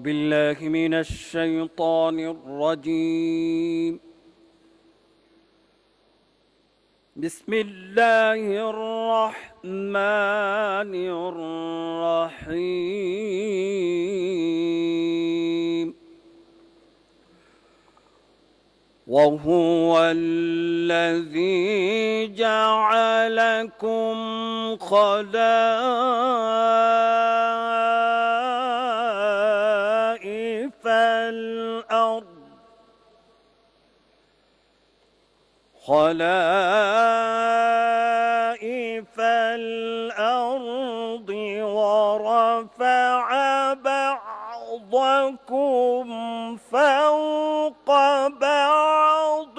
بالله من الشيطان الرجيم بسم الله الرحمن الرحيم وهو الذي جعلكم خلائف الأرض ورفع بعضكم فوق بعض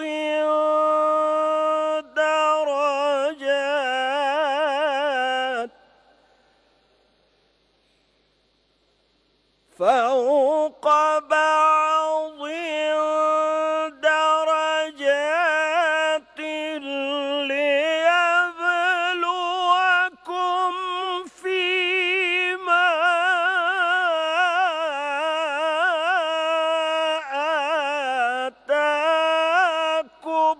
درجات ليبلوكم فيما آتاكم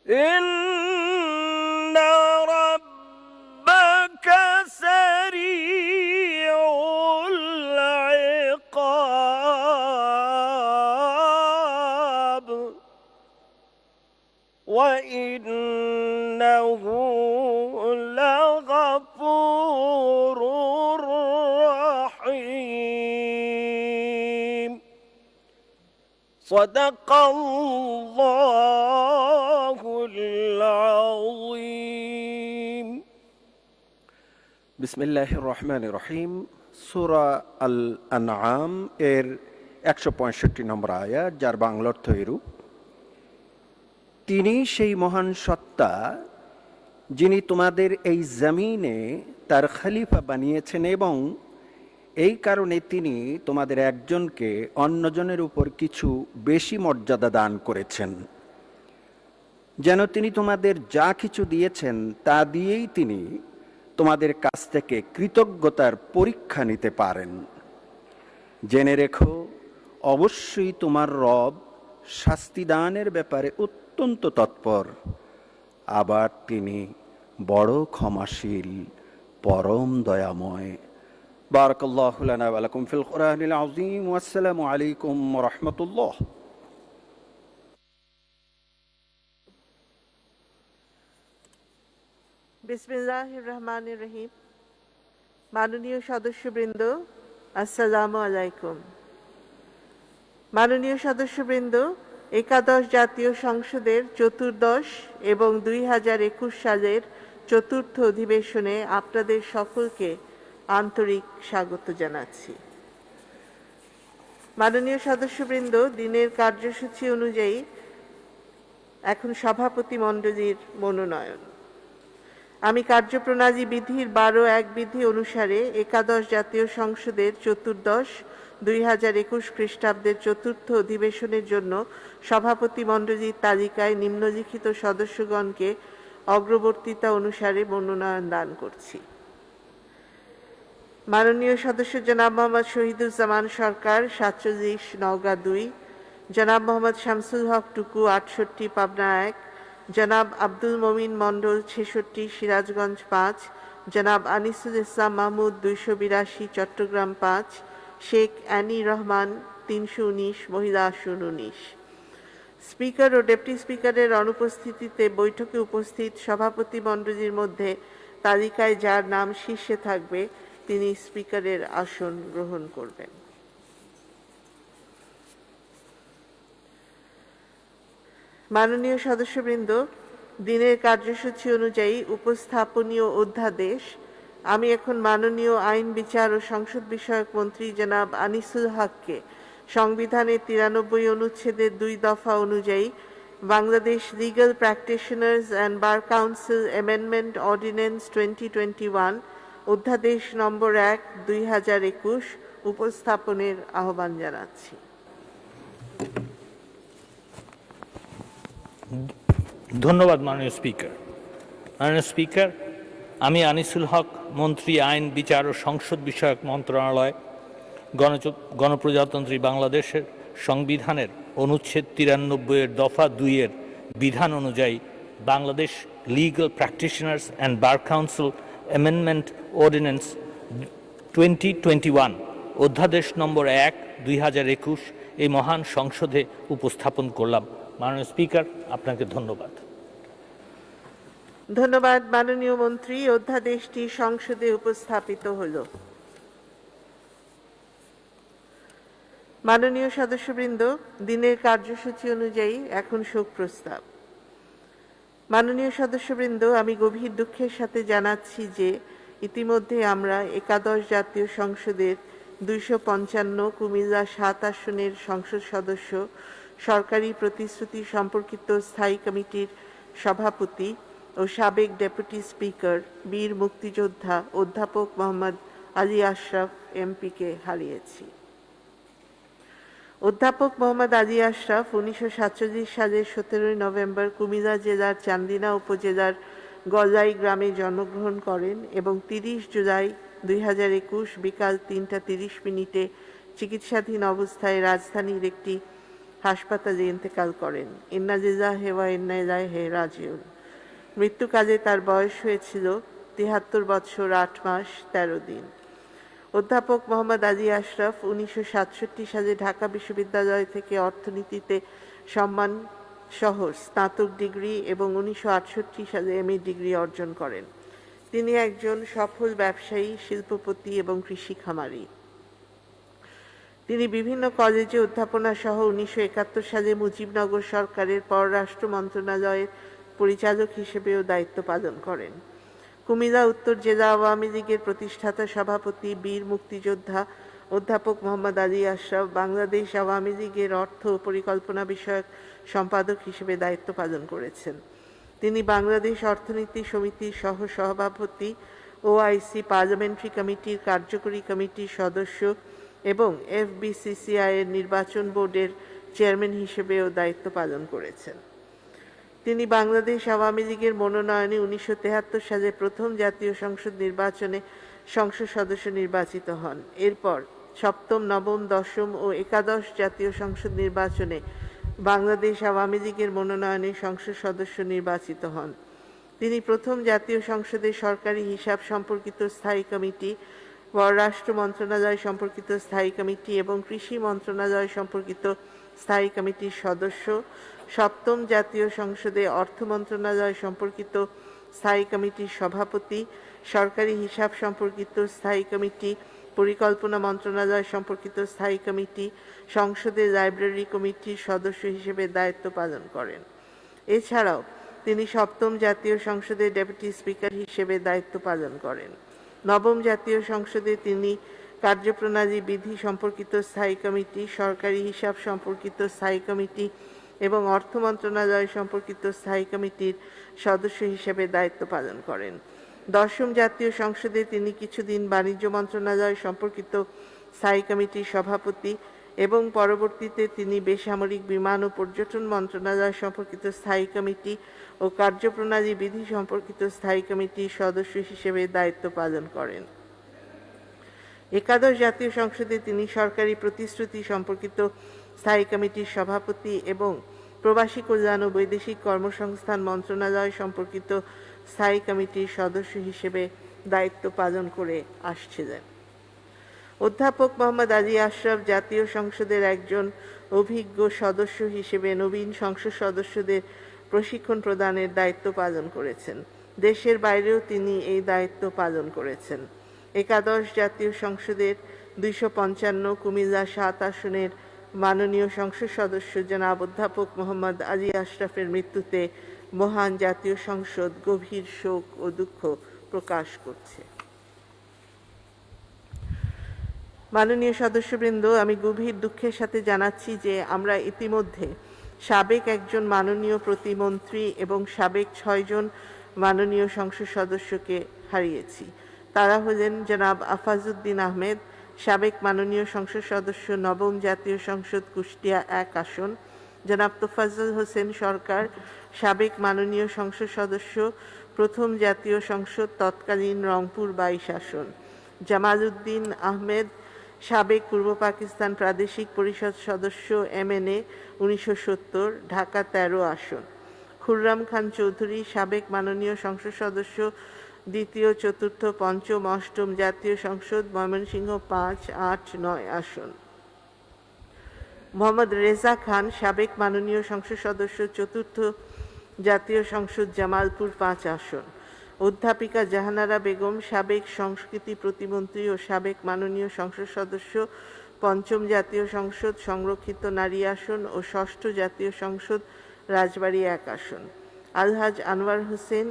إن ربك سريع العقاب وإنه لغفور رحيم صدق الله العظيم বিসমিল্লাহির রহমানির রহিম। সূরা আল আনআম এর 165 নম্বর আয়াত, যার বাংলা অর্থ এরূপ: তিনি সেই মহান সত্তা যিনি তোমাদের এই জমিনে তার খলিফা বানিয়েছেন এবং এই কারণে তিনি তোমাদের একজনকে অন্যজনের উপর কিছু বেশি মর্যাদা দান করেছেন, যেন তিনি তোমাদের যা কিছু দিয়েছেন তা দিয়েই তিনি তোমাদের কাছ থেকে কৃতজ্ঞতার পরীক্ষা নিতে পারেন। জেনে রেখো, অবশ্যই তোমার রব শাস্তিদানের ব্যাপারে অত্যন্ত তৎপর, আবার তিনি বড় ক্ষমাশীল, পরম দয়াময়। বারাকাল্লাহু লানা ওয়া লাকুম ফিল কুরআনিল আযীম। ওয়াসসালামু আলাইকুম ওয়া রাহমাতুল্লাহ। বিসমিল্লাহির রহমানির রহিম। মাননীয় সদস্যবৃন্দ, আসসালামু আলাইকুম। মাননীয় সদস্যবৃন্দ, একাদশ জাতীয় সংসদের চতুর্দশ এবং 2021 সালের চতুর্থ অধিবেশনে আপনাদের সকলকে আন্তরিক স্বাগত জানাচ্ছি। মাননীয় সদস্যবৃন্দ, দিনের কার্যসূচি অনুযায়ী এখন সভাপতি মণ্ডলীর মনোনয়ন। আমি কার্যপ্রণালী বিধির 12(1) বিধি অনুসারে একাদশ জাতীয় সংসদের চতুর্দশ 2021 খ্রিস্টাব্দের চতুর্থ অধিবেশনের জন্য সভাপতি মণ্ডলীর তালিকায় নিম্নলিখিত সদস্যগণকে অগ্রবর্তীতা অনুসারে মনোনয়ন দান করছি। মাননীয় সদস্য জনাব মোহাম্মদ শহীদুজ্জামান সরকার 47 নওগাঁ 2, জনাব মোহাম্মদ শামসুল হক টুকু 68 পাবনা 1, জনাব আব্দুল মমিন মণ্ডল 66 সিরাজগঞ্জ 5, জনাব আনিসুল ইসলাম মাহমুদ 282 চট্টগ্রাম 5, শেখ অ্যানি রহমান 319 মহিলা আসন 19। স্পিকার ও ডেপুটি স্পিকারের অনুপস্থিতিতে বৈঠকে উপস্থিত সভাপতি মণ্ডলীর মধ্যে তালিকায় যার নাম শীর্ষে থাকবে তিনি স্পিকারের আসন গ্রহণ করবেন। মাননীয় সদস্যবৃন্দ, দিনের কার্যসূচি অনুযায়ী উপস্থাপনীয় অধ্যাদেশ আমি এখন মাননীয় আইন বিচার ও সংসদ বিষয়ক মন্ত্রী জনাব আনিসুল হককে সংবিধানের 93 অনুচ্ছেদের 2 দফা অনুযায়ী Bangladesh legal practitioners and bar council amendment ordinance 2021 অধ্যাদেশ নম্বর 1 2021 উপস্থাপনের আহ্বান জানাচ্ছি। ধন্যবাদ মাননীয় স্পিকার। মাননীয় স্পিকার, আমি আনিসুল হক, মন্ত্রী আইন, বিচার ও সংসদ বিষয়ক মন্ত্রণালয়, গণপ্রজাতন্ত্রী বাংলাদেশের সংবিধানের অনুচ্ছেদ 93 এর দফা 2 এর বিধান অনুযায়ী Bangladesh legal practitioners and bar council amendment ordinance 2021 অধ্যাদেশ নম্বর 1/2021 এই মহান সংসদে উপস্থাপন করলাম। মাননীয় স্পিকার, আপনাকে ধন্যবাদ। ধন্যবাদ মাননীয় মন্ত্রী। অধ্যাদেশটি সংসদে উপস্থাপিত হলো। মাননীয় সদস্যবৃন্দ, দিনের কার্যসূচি অনুযায়ী এখন শোক প্রস্তাব। মাননীয় সদস্যবৃন্দ, আমি গভীর দুঃখের সাথে জানাচ্ছি যে ইতিমধ্যে আমরা একাদশ জাতীয় সংসদের 255 কুমিল্লা 7 আসনের সংসদ সদস্য, সরকারি প্রতিশ্রুতি সম্পর্কিত স্থায়ী কমিটির সভাপতি ও সাবেক ডেপুটি স্পিকার বীর মুক্তিযোদ্ধা অধ্যাপক মোহাম্মদ আলী আশরাফ এমপিকে হারিয়েছি। অধ্যাপক মোহাম্মদ আলী আশরাফ 1947 সালের 17 নভেম্বর কুমিল্লা জেলার চান্দিনা উপজেলার গজাই গ্রামে জন্মগ্রহণ করেন এবং 30 জুলাই 2021 বিকাল 3টা 30 মিনিটে চিকিৎসাধীন অবস্থায় রাজধানীর একটি হাসপাতালে ইন্তেকাল করেন। ইন্না লিল্লাহি ওয়া ইন্না ইলাইহি রাজিউন। মৃত্যুকালে তার বয়স হয়েছিল 73 বছর 8 মাস 13 দিন। অধ্যাপক মোহাম্মদ আলী আশরাফ 1967 সালে ঢাকা বিশ্ববিদ্যালয় থেকে অর্থনীতিতে সম্মান সহ স্নাতক ডিগ্রি এবং 1968 সালে এমএ ডিগ্রি অর্জন করেন। তিনি একজন সফল ব্যবসায়ী, শিল্পপতি এবং কৃষি খামারি। তিনি বিভিন্ন কলেজে অধ্যাপনা সহ 1971 সালে মুজিবনগর সরকারের পররাষ্ট্র মন্ত্রণালয়ের পরিচালক হিসেবেও দায়িত্ব পালন করেন। কুমিল্লা উত্তর জেলা আওয়ামী লীগের প্রতিষ্ঠাতা সভাপতি বীর মুক্তিযোদ্ধা অধ্যাপক মোহাম্মদ আলী আশরাফ বাংলাদেশ আওয়ামী লীগের অর্থ ও পরিকল্পনা বিষয়ক সম্পাদক হিসেবে দায়িত্ব পালন করেছেন। তিনি বাংলাদেশ অর্থনীতি সমিতির সহ সভাপতি, ওআইসি পার্লামেন্টারি কমিটির কার্যকরী কমিটির সদস্য এবং এফবিসিসিআই এর নির্বাচন বোর্ডের চেয়ারম্যান হিসেবেও দায়িত্ব পালন করেছেন। তিনি বাংলাদেশ আওয়ামী লীগের মনোনয়নে 1973 সালে প্রথম জাতীয় সংসদ নির্বাচনে সংসদ সদস্য নির্বাচিত হন। এরপর সপ্তম, নবম, দশম ও একাদশ জাতীয় সংসদ নির্বাচনে বাংলাদেশ আওয়ামী লীগের মনোনয়নে সংসদ সদস্য নির্বাচিত হন। তিনি প্রথম জাতীয় সংসদে সরকারি হিসাব সম্পর্কিত স্থায়ী কমিটি, পররাষ্ট্র মন্ত্রণালয় সম্পর্কিত স্থায়ী কমিটি এবং কৃষি মন্ত্রণালয় সম্পর্কিত স্থায়ী কমিটির সদস্য, সপ্তম জাতীয় সংসদে অর্থ মন্ত্রণালয় সম্পর্কিত স্থায়ী কমিটির সভাপতি, সরকারি হিসাব সম্পর্কিত স্থায়ী কমিটি, পরিকল্পনা মন্ত্রণালয় সম্পর্কিত স্থায়ী কমিটি, সংসদের লাইব্রেরি কমিটির সদস্য হিসেবে দায়িত্ব পালন করেন। এছাড়াও তিনি সপ্তম জাতীয় সংসদের ডেপুটি স্পিকার হিসেবে দায়িত্ব পালন করেন। নবম জাতীয় সংসদে তিনি কার্যপ্রণালী বিধি সম্পর্কিত স্থায়ী কমিটি, সরকারি হিসাব সম্পর্কিত স্থায়ী কমিটি এবং অর্থ মন্ত্রণালয় সম্পর্কিত স্থায়ী কমিটির সদস্য হিসেবে দায়িত্ব পালন করেন। দশম জাতীয় সংসদে তিনি কিছুদিন বাণিজ্য মন্ত্রণালয় সম্পর্কিত স্থায়ী কমিটির সভাপতি এবং পরবর্তীতে তিনি বেসামরিক বিমান ও পর্যটন মন্ত্রণালয় সম্পর্কিত স্থায়ী কমিটি ও কার্যপ্রণালী বিধি সম্পর্কিত স্থায়ী কমিটির সদস্য হিসেবে দায়িত্ব পালন করেন। একাদশ জাতীয় সংসদে তিনি সরকারি প্রতিশ্রুতি সম্পর্কিত স্থায়ী কমিটির সভাপতি এবং প্রবাসী কল্যাণ ও বৈদেশিক কর্মসংস্থান মন্ত্রণালয় সম্পর্কিত স্থায়ী কমিটির সদস্য হিসেবে দায়িত্ব পালন করে আসছিলেন। অধ্যাপক মোহাম্মদ আলী আশরাফ জাতীয় সংসদের একজন অভিজ্ঞ সদস্য হিসেবে নবীন সংসদ সদস্যদের প্রশিক্ষণ প্রদানের দায়িত্ব পালন করেছেন। দেশের বাইরেও তিনি এই দায়িত্ব পালন করেছেন। একাদশ জাতীয় সংসদের 255 কুমিল্লা 7 আসনের মাননীয় সংসদ সদস্য জনাব অধ্যাপক মোহাম্মদ আলী আশরাফের মৃত্যুতে মহান জাতীয় সংসদ গভীর শোক ও দুঃখ প্রকাশ করছে। মাননীয় সদস্যবৃন্দ, আমি গভীর দুঃখের সাথে জানাচ্ছি যে আমরা ইতিমধ্যে সাবেক একজন মাননীয় প্রতিমন্ত্রী এবং সাবেক 6 জন মাননীয় সংসদ সদস্যকে হারিয়েছি। তারা হলেন জনাব আফাজউদ্দিন আহমেদ, সাবেক মাননীয় সংসদ সদস্য, নবম জাতীয় সংসদ কুষ্টিয়া 1 আসন; জনাব তোফাজ্জল হোসেন সরকার, সাবেক মাননীয় সংসদ সদস্য, প্রথম জাতীয় সংসদ তৎকালীন রংপুর 22 আসন, জামাল উদ্দিন আহমেদ সাবেক পূর্ব পাকিস্তান প্রাদেশিক পরিষদ সদস্য MNA 1970 ঢাকা 13 আসন, খুররাম খান চৌধুরী সাবেক মাননীয় সংসদ সদস্য দ্বিতীয়, চতুর্থ, পঞ্চম, অষ্টম জাতীয় সংসদ ময়মনসিংহ 5, 8, 9 আসন, মোহাম্মদ রেজা খান সাবেক মাননীয় সংসদ সদস্য চতুর্থ জাতীয় সংসদ জামালপুর 5 আসন, অধ্যাপিকা জাহানারা বেগম সাবেক সংস্কৃতি প্রতিমন্ত্রী ও সাবেক মাননীয় সংসদ সদস্য পঞ্চম জাতীয় সংসদ সংরক্ষিত নারী আসন ও ষষ্ঠ জাতীয় সংসদ রাজবাড়ী 1 আসন, আলহাজ আনোয়ার হোসেন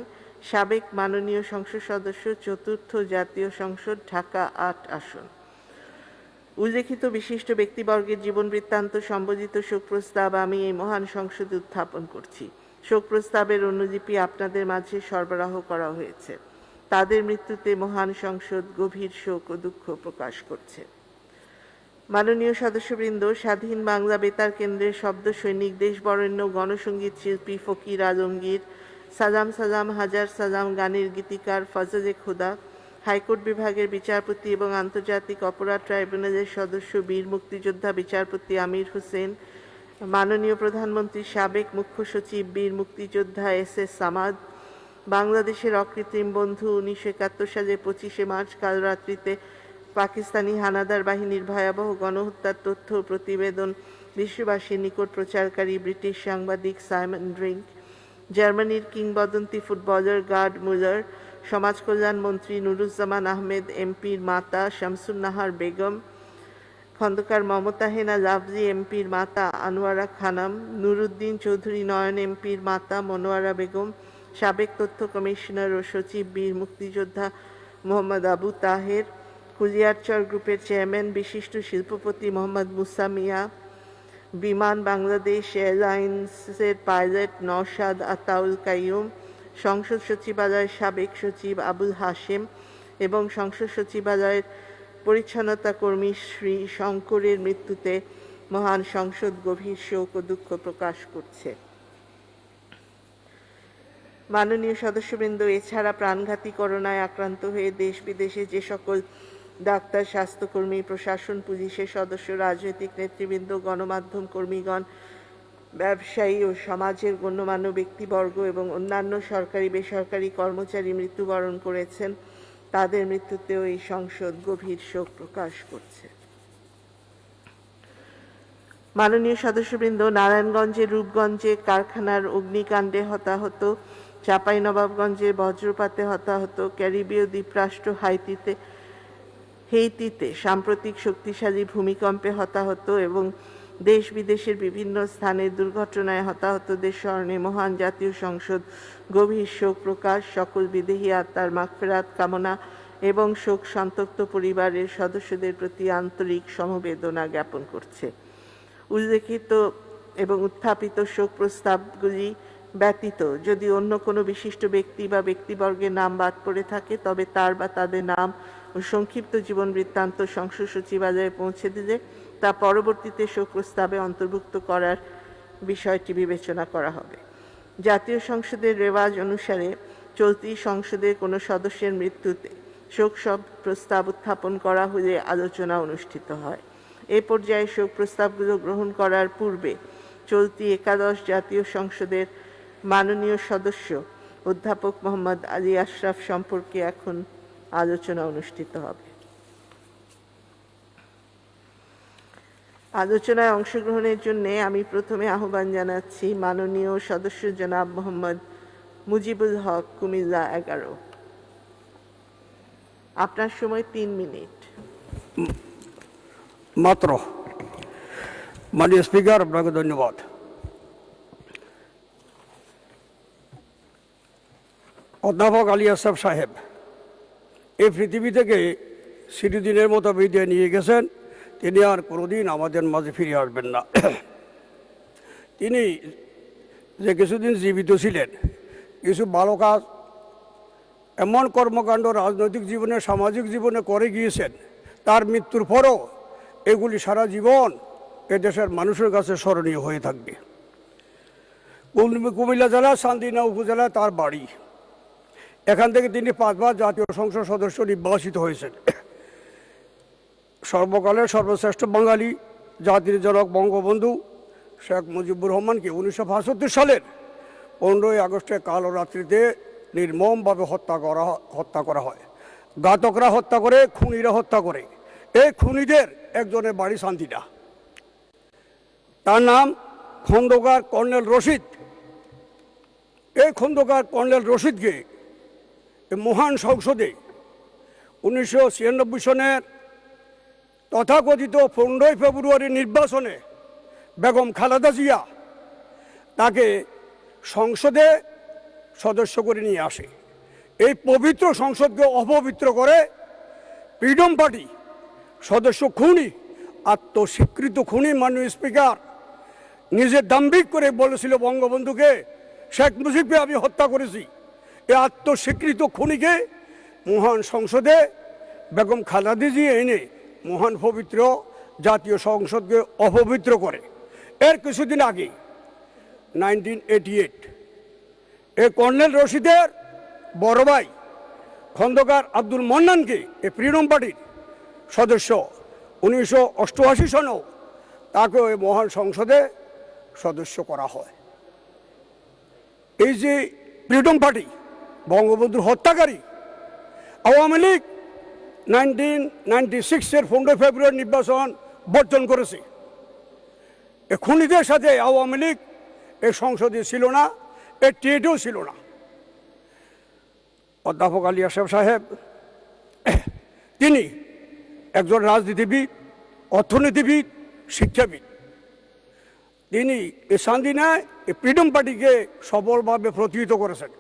সাবেক মাননীয় সংসদ সদস্য চতুর্থ জাতীয় সংসদ ঢাকা 8 আসন। উল্লেখিত বিশিষ্ট ব্যক্তিবর্গের জীবন বৃত্তান্ত সম্বলিত শোক প্রস্তাব আমি এই মহান সংসদে উত্থাপন করছি। শোক প্রস্তাবের অনুলিপি আপনাদের মাঝে সরবরাহ করা হয়েছে। তাদের মৃত্যুতে মহান সংসদ গভীর শোক ও দুঃখ প্রকাশ করছে। মাননীয় সদস্যবৃন্দ, স্বাধীন বাংলা বেতার কেন্দ্রের শব্দ সৈনিক, দেশ বরেণ্য গণসঙ্গীত শিল্পী ফকির আলমগীর, সালাম সালাম হাজার সালাম গানের গীতিকার ফজলে খোদা, হাইকোর্ট বিভাগের বিচারপতি এবং আন্তর্জাতিক অপরাধ ট্রাইব্যুনালের সদস্য বীর মুক্তিযোদ্ধা বিচারপতি আমির হোসেন, মাননীয় প্রধানমন্ত্রীর সাবেক মুখ্য সচিব বীর মুক্তিযোদ্ধা SS সামাদ, বাংলাদেশের অকৃত্রিম বন্ধু 1971 সালে 25 মার্চ কাল রাত্রিতে পাকিস্তানি হানাদার বাহিনীর ভয়াবহ গণহত্যার তথ্য ও প্রতিবেদন বিশ্ববাসীর নিকট প্রচারকারী ব্রিটিশ সাংবাদিক সাইমন ড্রিঙ্ক, জার্মানির কিংবদন্তি ফুটবলার গার্ড মুলার, সমাজ কল্যাণ মন্ত্রী নুরুজ্জামান আহমেদ এমপির মাতা শামসুন নাহার বেগম, খন্দকার মমতা হেনা লাভলি এমপির মাতা আনোয়ারা খানম, নুরুদ্দিন চৌধুরী নয়ন এমপির মাতা মনোয়ারা বেগম, সাবেক তথ্য কমিশনার ও সচিব বীর মুক্তিযোদ্ধা মোহাম্মদ আবু তাহের, কুলিয়ারচর গ্রুপের চেয়ারম্যান বিশিষ্ট শিল্পপতি মোহাম্মদ মুসা মিয়া, বিমান বাংলাদেশ এয়ারলাইন্সের পাইলট নওশাদ আতাউল কাইয়ুম, সংসদ সচিবালয়ের সাবেক সচিব আবুল হাশেম এবং সংসদ সচিবালয়ের পরিচ্ছন্নতা কর্মী শ্রী শঙ্করের মৃত্যুতে মহান সংসদ গভীর শোক ও দুঃখ প্রকাশ করছে। মাননীয় সদস্যবৃন্দ, এছাড়া প্রাণঘাতী করোনায় আক্রান্ত হয়ে দেশ বিদেশে যে সকল ডাক্তার, স্বাস্থ্যকর্মী, প্রশাসন, পুলিশের সদস্য, রাজনৈতিক নেতৃবৃন্দ, গণমাধ্যম কর্মীগণ, ব্যবসায়ী ও সমাজের গণ্যমান্য ব্যক্তিবর্গ এবং অন্যান্য সরকারি বেসরকারি কর্মচারী মৃত্যুবরণ করেছেন, তাদের মৃত্যুতেও এই সংসদ গভীর শোক প্রকাশ করছে। মাননীয় সদস্যবৃন্দ, নারায়ণগঞ্জের রূপগঞ্জে কারখানার অগ্নিকাণ্ডে হতাহত, চাঁপাইনবাবগঞ্জের বজ্রপাতে হতাহত, ক্যারিবীয় দ্বীপরাষ্ট্র হেইতিতে সাম্প্রতিক শক্তিশালী ভূমিকম্পে হতাহত এবং দেশ বিদেশের বিভিন্ন স্থানে দুর্ঘটনায় হতাহতদের স্মরণে মহান জাতীয় সংসদ গভীর শোক প্রকাশ, সকল বিদেহী আত্মার মাগফিরাত কামনা এবং শোক সন্তপ্ত পরিবারের সদস্যদের প্রতি আন্তরিক সমবেদনা জ্ঞাপন করছে। উল্লেখিত এবং উত্থাপিত শোক প্রস্তাবগুলি ব্যতীত যদি অন্য কোনো বিশিষ্ট ব্যক্তি বা ব্যক্তিবর্গের নাম বাদ পড়ে থাকে, তবে তার বা তাদের নাম ও সংক্ষিপ্ত জীবন বৃত্তান্ত সংসদ সচিবালয়ে পৌঁছে দিলে তা পরবর্তীতে শোক প্রস্তাবে অন্তর্ভুক্ত করার বিষয়টি বিবেচনা করা হবে। জাতীয় সংসদের রেওয়াজ অনুসারে চলতি সংসদের কোনো সদস্যের মৃত্যুতে শোক প্রস্তাব উত্থাপন করা হলে আলোচনা অনুষ্ঠিত হয়। এ পর্যায়ে শোক প্রস্তাবগুলো গ্রহণ করার পূর্বে চলতি একাদশ জাতীয় সংসদের মাননীয় সদস্য অধ্যাপক মোহাম্মদ আলী আশরাফ সম্পর্কে এখন আলোচনা অনুষ্ঠিত হবে। আলোচনায় অংশগ্রহণের জন্য আমি প্রথমে আহ্বান জানাচ্ছি মাননীয় সদস্য জনাব মোহাম্মদ মুজিবুল হক, কুমিল্লা 11। আপনার সময় 3 মিনিট মাত্র। মাননীয় স্পিকার, আপনাকে ধন্যবাদ। অধ্যাপক আলী আশরাফ সাহেব এই পৃথিবী থেকে চিরদিনের মতো বিদায় নিয়ে গেছেন। তিনি আর কোনোদিন আমাদের মাঝে ফিরে আসবেন না। তিনি যে কিছুদিন জীবিত ছিলেন, কিছু ভালো কাজ, এমন কর্মকাণ্ড রাজনৈতিক জীবনে, সামাজিক জীবনে করে গিয়েছেন, তার মৃত্যুর পরও এগুলি সারা জীবন এদেশের মানুষের কাছে স্মরণীয় হয়ে থাকবে। কুমিল্লা জেলার শান্তিনা উপজেলায় তার বাড়ি। এখান থেকে তিনি 5 বার জাতীয় সংসদ সদস্য নির্বাচিত হয়েছেন। সর্বকালের সর্বশ্রেষ্ঠ বাঙালি জাতির জনক বঙ্গবন্ধু শেখ মুজিবুর রহমানকে 1965 সালের 15ই আগস্টে কালো রাত্রিতে নির্মমভাবে হত্যা করা হয়। ঘাতকরা হত্যা করে, খুনিরা হত্যা করে। এই খুনিদের একজনের বাড়ি শান্তিটা, তার নাম খন্দকার কর্নেল রশিদ। এই খন্দকার কর্নেল রশিদকে মহান সংসদে 1996 সনের তথাকথিত 15ই ফেব্রুয়ারি নির্বাচনে বেগম খালেদা জিয়া তাকে সংসদে সদস্য করে নিয়ে আসে। এই পবিত্র সংসদকে অপবিত্র করে ফ্রিডম পার্টি সদস্য খুনি, আত্মস্বীকৃত খুনি মাননীয় স্পিকার নিজে দাম্ভিক করে বলেছিল বঙ্গবন্ধুকে, শেখ মুজিবকে আমি হত্যা করেছি। এই আত্মস্বীকৃত খুনিকে মহান সংসদে বেগম খালেদা জিয়া এনে মহান পবিত্র জাতীয় সংসদকে অপবিত্র করে। এর কিছুদিন আগে 1988 এই কর্নেল রশিদের বড় ভাই খন্দকার আব্দুল মন্নানকে এই ফ্রিডম পার্টির সদস্য 1988 সনেও তাকে ওই মহান সংসদে সদস্য করা হয়। এই যে ফ্রিডম পার্টি বঙ্গবন্ধুর হত্যাকারী, আওয়ামী লীগ 1996-এর 15 ফেব্রুয়ারি নির্বাচন বর্জন করেছে। এই খুনিদের সাথে আওয়ামী লীগ এই সংসদে ছিল না, এই টেটেও ছিল না। অধ্যাপক আলী আশরাফ সাহেব তিনি একজন রাজনীতিবিদ, অর্থনীতিবিদ, শিক্ষাবিদ। তিনি এই শান্তিনায় এই ফ্রিডম পার্টিকে সফলভাবে প্রতিহিত করেছেন।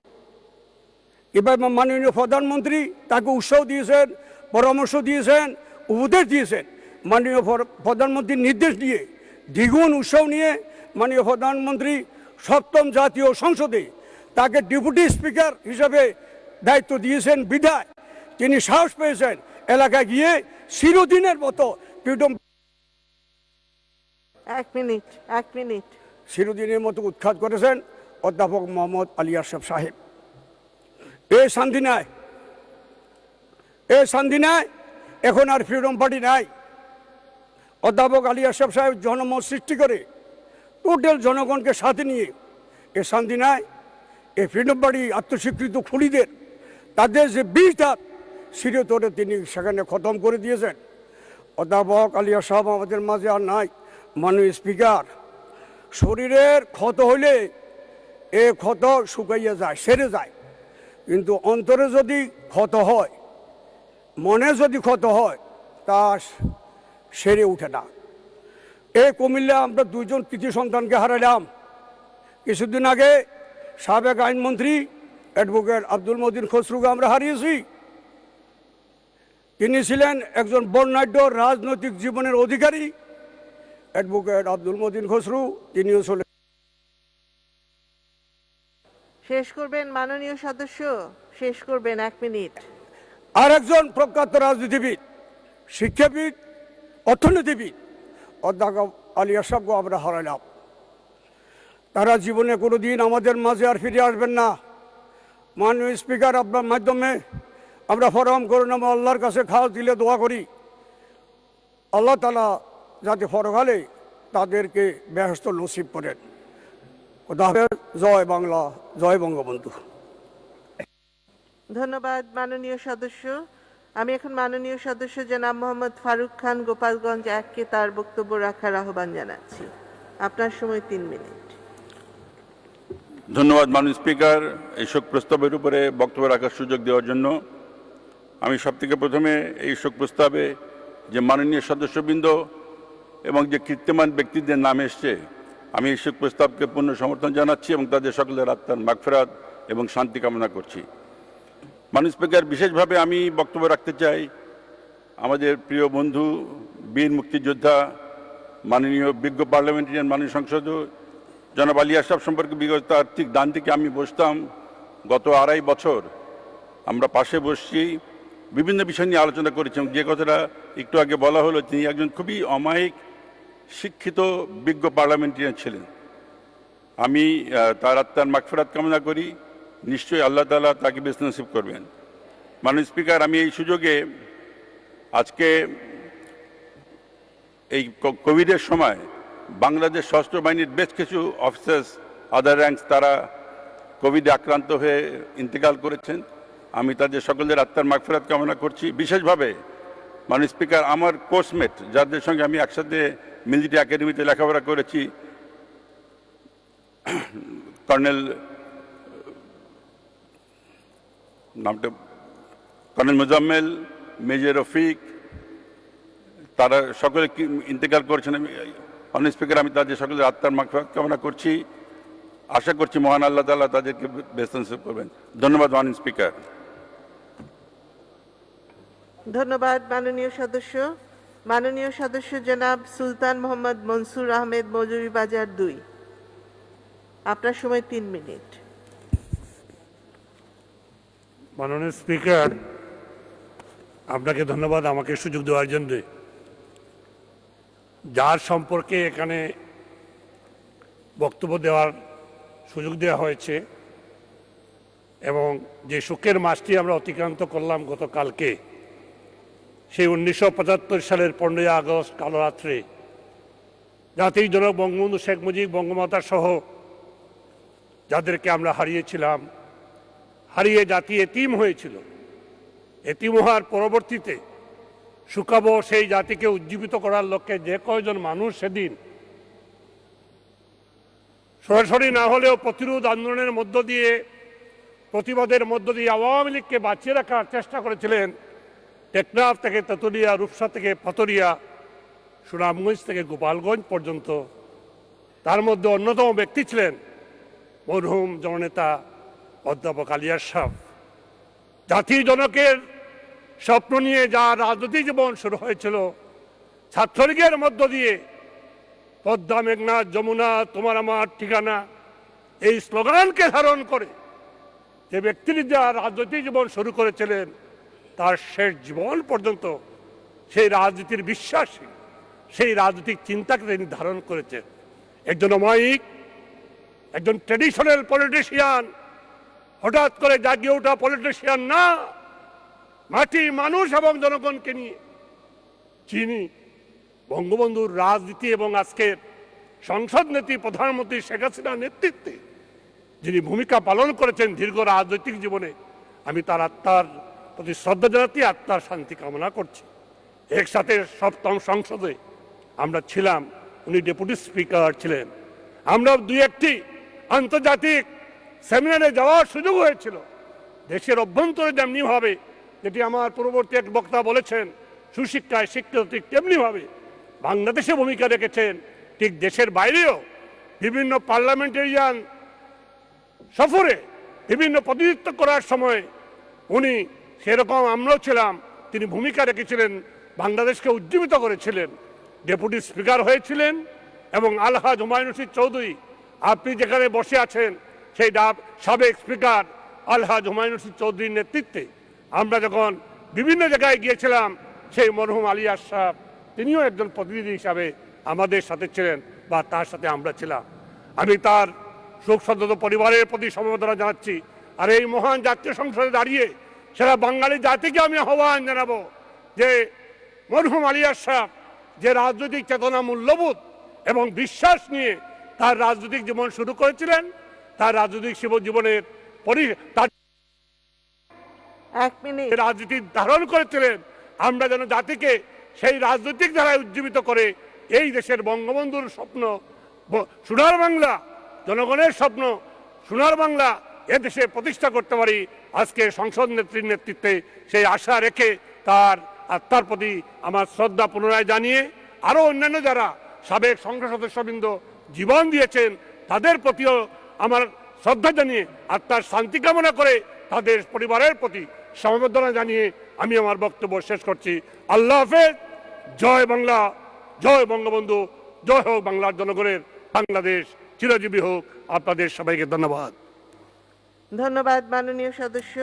এবার মাননীয় প্রধানমন্ত্রী তাকে উৎসাহ দিয়েছেন, পরামর্শ দিয়েছেন, উপদেশ দিয়েছেন। মাননীয় প্রধানমন্ত্রীর নির্দেশ দিয়ে দ্বিগুণ উৎসাহ নিয়ে মাননীয় প্রধানমন্ত্রী 7ম জাতীয় সংসদে তাকে ডেপুটি স্পিকার হিসাবে দায়িত্ব দিয়েছেন। বিধায় তিনি সাহস পেয়েছেন এলাকায় গিয়ে চিরদিনের মতো ফ্রিডম এক মিনিট চিরদিনের মতো উৎখাত করেছেন অধ্যাপক মোহাম্মদ আলী আশরাফ সাহেব। এই শান্তিনায় এখন আর ফ্রিডম পার্টি নাই। অধ্যাপক আলী আশরাফ সাহেব জনমত সৃষ্টি করে টোটাল জনগণকে সাথে নিয়ে এই শান্তিনায় এই ফ্রিডম পার্টি আত্মস্বীকৃত খুনিদের তাদের যে বিষটা চিরতরে তিনি সেখানে খতম করে দিয়েছেন। অধ্যাপক আলী আশরাফ আমাদের মাঝে আর নাই। মাননীয় স্পিকার, শরীরের ক্ষত হইলে এ ক্ষত শুকাইয়া যায়, সেরে যায়, কিন্তু অন্তরে যদি ক্ষত হয়, মনে যদি ক্ষত হয়, তা সেরে উঠে না। এই কুমিল্লা আমরা 2জন কৃতি সন্তানকে হারালাম। কিছুদিন আগে সাবেক আইনমন্ত্রী অ্যাডভোকেট আব্দুল মতিন খসরুকে আমরা হারিয়েছি। তিনি ছিলেন একজন বর্ণাঢ্য রাজনৈতিক জীবনের অধিকারী। অ্যাডভোকেট আব্দুল মতিন খসরু তিনিও চলে। শেষ করবেন মাননীয় সদস্য, শেষ করবেন, 1 মিনিট। আর একজন প্রখ্যাত রাজনীতিবিদ, শিক্ষাবিদ, অর্থনীতিবিদ অধ্যাপক আলী আশরাফকে আমরা হারালাম। তারা জীবনে কোনোদিন আমাদের মাঝে আর ফিরে আসবেন না। মাননীয় স্পিকার, আপনার মাধ্যমে আমরা ফরম করে নেব, আল্লাহর কাছে খাস দিলে দোয়া করি আল্লাহ তাআলা যাতে পরকালে তাদেরকে বেহেশত নসিব করেন। জয় বাংলা, জয় বঙ্গবন্ধু। ধন্যবাদ মাননীয় সদস্য। আমি এখন মাননীয় সদস্য জনাব মোহাম্মদ ফারুক খান গোপালগঞ্জ 1-কে তার বক্তব্য রাখার আহ্বান জানাচ্ছি। আপনার সময় 3 মিনিট। ধন্যবাদ মাননীয় স্পিকার, এই শোক প্রস্তাবের উপরে বক্তব্য রাখার সুযোগ দেওয়ার জন্য। আমি সবথেকে প্রথমে এই শোক প্রস্তাবে যে মাননীয় সদস্যবৃন্দ এবং যে কীর্তিমান ব্যক্তিদের নাম এসছে, আমি এই শোক প্রস্তাবকে পূর্ণ সমর্থন জানাচ্ছি এবং তাদের সকলের আত্মার মাগফিরাত এবং শান্তি কামনা করছি। মাননীয় স্পিকার, বিশেষভাবে আমি বক্তব্য রাখতে চাই আমাদের প্রিয় বন্ধু বীর মুক্তিযোদ্ধা মাননীয় বিজ্ঞ পার্লামেন্টারিয়ান মাননীয় সংসদ জনাব আলী আশরাফ সম্পর্কে বিগত তার ঠিক ডান দিকে আমি বসতাম। গত 2.5 বছর আমরা পাশে বসছি, বিভিন্ন বিষয় নিয়ে আলোচনা করেছি। যে কথাটা একটু আগে বলা হলো, তিনি একজন খুবই অমায়িক শিক্ষিত বিজ্ঞ পার্লামেন্টারিয়ান ছিলেন। আমি তার আত্মার মাগফিরাত কামনা করি নিশ্চয়ই আল্লাহ তাআলা তাকে বেস্ট নসিব করবেন। মাননীয় স্পিকার, আমি এই সুযোগে আজকে এই কোভিডের সময় বাংলাদেশ সশস্ত্র বাহিনীর বেশ কিছু অফিসার্স, আদার র্যাঙ্কস, তারা কোভিডে আক্রান্ত হয়ে ইন্তেকাল করেছেন। আমি তাদের সকলের আত্মার মাগফিরাত কামনা করছি। বিশেষভাবে মাননীয় স্পিকার, আমার কোর্সমেট, যাদের সঙ্গে আমি একসাথে মিলিটারি একাডেমিতে লেখাপড়া করেছি, কর্নেল মুজাম্মেল, মেজর রফিক, তারা সকলে ইন্তেকাল করেছেন। মাননীয় স্পিকার, আমি তাদের সকলের আত্মার মাগফিরাত কামনা করছি। আশা করছি মহান আল্লাহ তাআলা তাদেরকে বেস্ট নসিব করবেন। ধন্যবাদ মাননীয় স্পিকার। ধন্যবাদ মাননীয় সদস্য জনাব সুলতান মোহাম্মদ মনসুর আহমেদ, মৌলভীবাজার 2। আপনার সময় 3 মিনিট। মাননীয় স্পিকার, আপনাকে ধন্যবাদ আমাকে সুযোগ দেওয়ার জন্য। যার সম্পর্কে এখানে বক্তব্য দেওয়ার সুযোগ দেওয়া হয়েছে এবং যে শোকের মাসটি আমরা অতিক্রান্ত করলাম গতকালকে, সেই 1975 সালের 15ই আগস্ট কালো রাত্রে জাতির জনক বঙ্গবন্ধু শেখ মুজিব, বঙ্গমাতা সহ যাদেরকে আমরা হারিয়েছিলাম, হারিয়ে জাতি এতিম হয়েছিল। এতিম হওয়ার পরবর্তীতে শুকাবো সেই জাতিকে উজ্জীবিত করার লক্ষ্যে যে কয়জন মানুষ সেদিন সরাসরি না হলেও প্রতিরোধ আন্দোলনের মধ্য দিয়ে, প্রতিবাদের মধ্য দিয়ে আওয়ামী লীগকে বাঁচিয়ে রাখার চেষ্টা করেছিলেন, টেকনাফ থেকে তেতুলিয়া, রূপসা থেকে পাথরিয়া, সুনামগঞ্জ থেকে গোপালগঞ্জ পর্যন্ত, তার মধ্যে অন্যতম ব্যক্তি ছিলেন মরহুম জননেতা অধ্যাপক আলী আশরাফ। জাতি জনকের স্বপ্ন নিয়ে যা রাজনৈতিক জীবন শুরু হয়েছিল ছাত্রলীগের মধ্য দিয়ে, পদ্মা, মেঘনা, যমুনা তোমার আমার ঠিকানা, এই স্লোগানকে ধারণ করে যে ব্যক্তির যা রাজনৈতিক জীবন শুরু করেছিলেন, তার শেষ জীবন পর্যন্ত সেই রাজনীতির বিশ্বাসী, সেই রাজনৈতিক চিন্তাকে তিনি ধারণ করেছেন। একজন অমায়িক, একজন ট্র্যাডিশনাল পলিটিশিয়ান, হঠাৎ করে জাগিয়ে ওঠা পলিটিশিয়ান না, মাটি, মানুষ এবং জনগণকে নিয়ে যিনি বঙ্গবন্ধুর রাজনীতি এবং আজকের সংসদ নেত্রী প্রধানমন্ত্রী শেখ হাসিনার নেতৃত্বে যিনি ভূমিকা পালন করেছেন দীর্ঘ রাজনৈতিক জীবনে, আমি তার আত্মার প্রতি শ্রদ্ধা জানাতে, আত্মার শান্তি কামনা করছি। একসাথে 7ম সংসদে আমরা ছিলাম, উনি ডেপুটি স্পিকার ছিলেন। আমরা 2-1টি আন্তর্জাতিক সেমিনারে যাওয়ার সুযোগ হয়েছিল। দেশের অভ্যন্তরে যেমনিভাবে, যেটি আমার পূর্ববর্তী এক বক্তা বলেছেন, সুশিক্ষায় শিক্ষিত, ঠিক তেমনিভাবে বাংলাদেশে ভূমিকা রেখেছেন। ঠিক দেশের বাইরেও বিভিন্ন পার্লামেন্টারিয়ান সফরে বিভিন্ন প্রতিনিধিত্ব করার সময় উনি সেরকম আমরাও ছিলাম, তিনি ভূমিকা রেখেছিলেন, বাংলাদেশকে উজ্জীবিত করেছিলেন। ডেপুটি স্পিকার হয়েছিলেন এবং আলহাজ হুমায়ুন রশিদ চৌধুরী, আপনি যেখানে বসে আছেন, সেই সাবেক স্পিকার আলহাজ হুমায়ুন রশিদ চৌধুরীর নেতৃত্বে আমরা যখন বিভিন্ন জায়গায় গিয়েছিলাম, সেই মরহুম আলী আশরাফ তিনিও একজন প্রতিনিধি হিসাবে আমাদের সাথে ছিলেন বা তার সাথে আমরা ছিলাম। আমি তার শোকসন্তপ্ত পরিবারের প্রতি সমবেদনা জানাচ্ছি। আর এই মহান জাতীয় সংসদে দাঁড়িয়ে সারা বাঙালি জাতিকে আমি আহ্বান জানাবো যে মরহুম আলী আশরাফ যে রাজনৈতিক চেতনা, মূল্যবোধ এবং বিশ্বাস নিয়ে তার রাজনৈতিক জীবন শুরু করেছিলেন, তার রাজনৈতিক জীবনের তার 1 মিনিট। রাজনীতি ধারণ করেছিলেন, আমরা যেন জাতিকে সেই রাজনৈতিক ধারায় উজ্জীবিত করে এই দেশের বঙ্গবন্ধুর স্বপ্ন, সোনার বাংলা, জনগণের স্বপ্ন সোনার বাংলা এদেশে প্রতিষ্ঠা করতে পারি। আজকে সংসদ নেত্রীর নেতৃত্বে সেই আশা রেখে তার আত্মার প্রতি আমার শ্রদ্ধা পুনরায় জানিয়ে, আরও অন্যান্য যারা সাবেক সংসদ সদস্যবৃন্দ জীবন দিয়েছেন তাদের প্রতিও আমার শ্রদ্ধা জানিয়ে, আত্মার শান্তি কামনা করে তাদের পরিবারের প্রতি সমবেদনা জানিয়ে আমি আমার বক্তব্য শেষ করছি। আল্লাহ হাফেজ। জয় বাংলা, জয় বঙ্গবন্ধু, জয় হোক বাংলার জনগণের বাংলাদেশ চিরজীবী হোক। আপনাদের সবাইকে ধন্যবাদ। ধন্যবাদ মাননীয় সদস্য।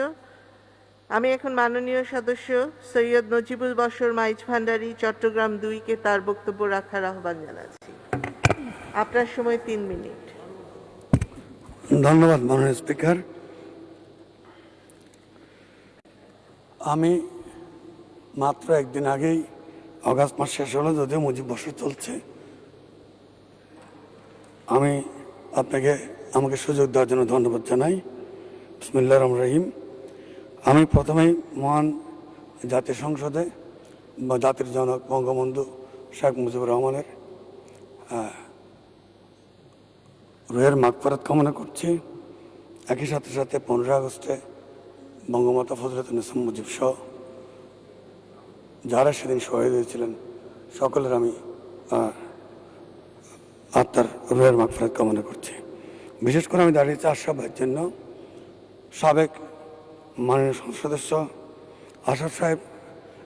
আমি এখন মাননীয় সদস্য সৈয়দ নজিবুল বশর মাইজ ভান্ডারী, চট্টগ্রাম 2-কে তার বক্তব্য রাখার আহ্বান জানাচ্ছি। আপনার সময় 3 মিনিট। ধন্যবাদ মাননীয় স্পিকার। আমি মাত্র একদিন আগেই আগস্ট মাস শেষ হলো, যদিও মুজিব বছর চলছে, আমি আমাকে সুযোগ দেওয়ার জন্য ধন্যবাদ জানাই। বিসমিল্লাহির রহমানির রহিম। আমি প্রথমেই মহান জাতীয় সংসদে বা জাতির জনক বঙ্গবন্ধু শেখ মুজিবুর রহমানের রুহের মাগফিরাত কামনা করছি। একই সাথে সাথে 15 আগস্টে বঙ্গমাতা ফজলতুন্নেসা মুজিব সহ যারা সেদিন শহীদ হয়েছিলেন সকলের আমি আত্মার রুহের মাগফিরাত কামনা করছি। বিশেষ করে আমি দাঁড়িয়েছি আশরাফ ভাইয়ের জন্য। সাবেক মাননীয় সংসদ সদস্য আশরাফ সাহেব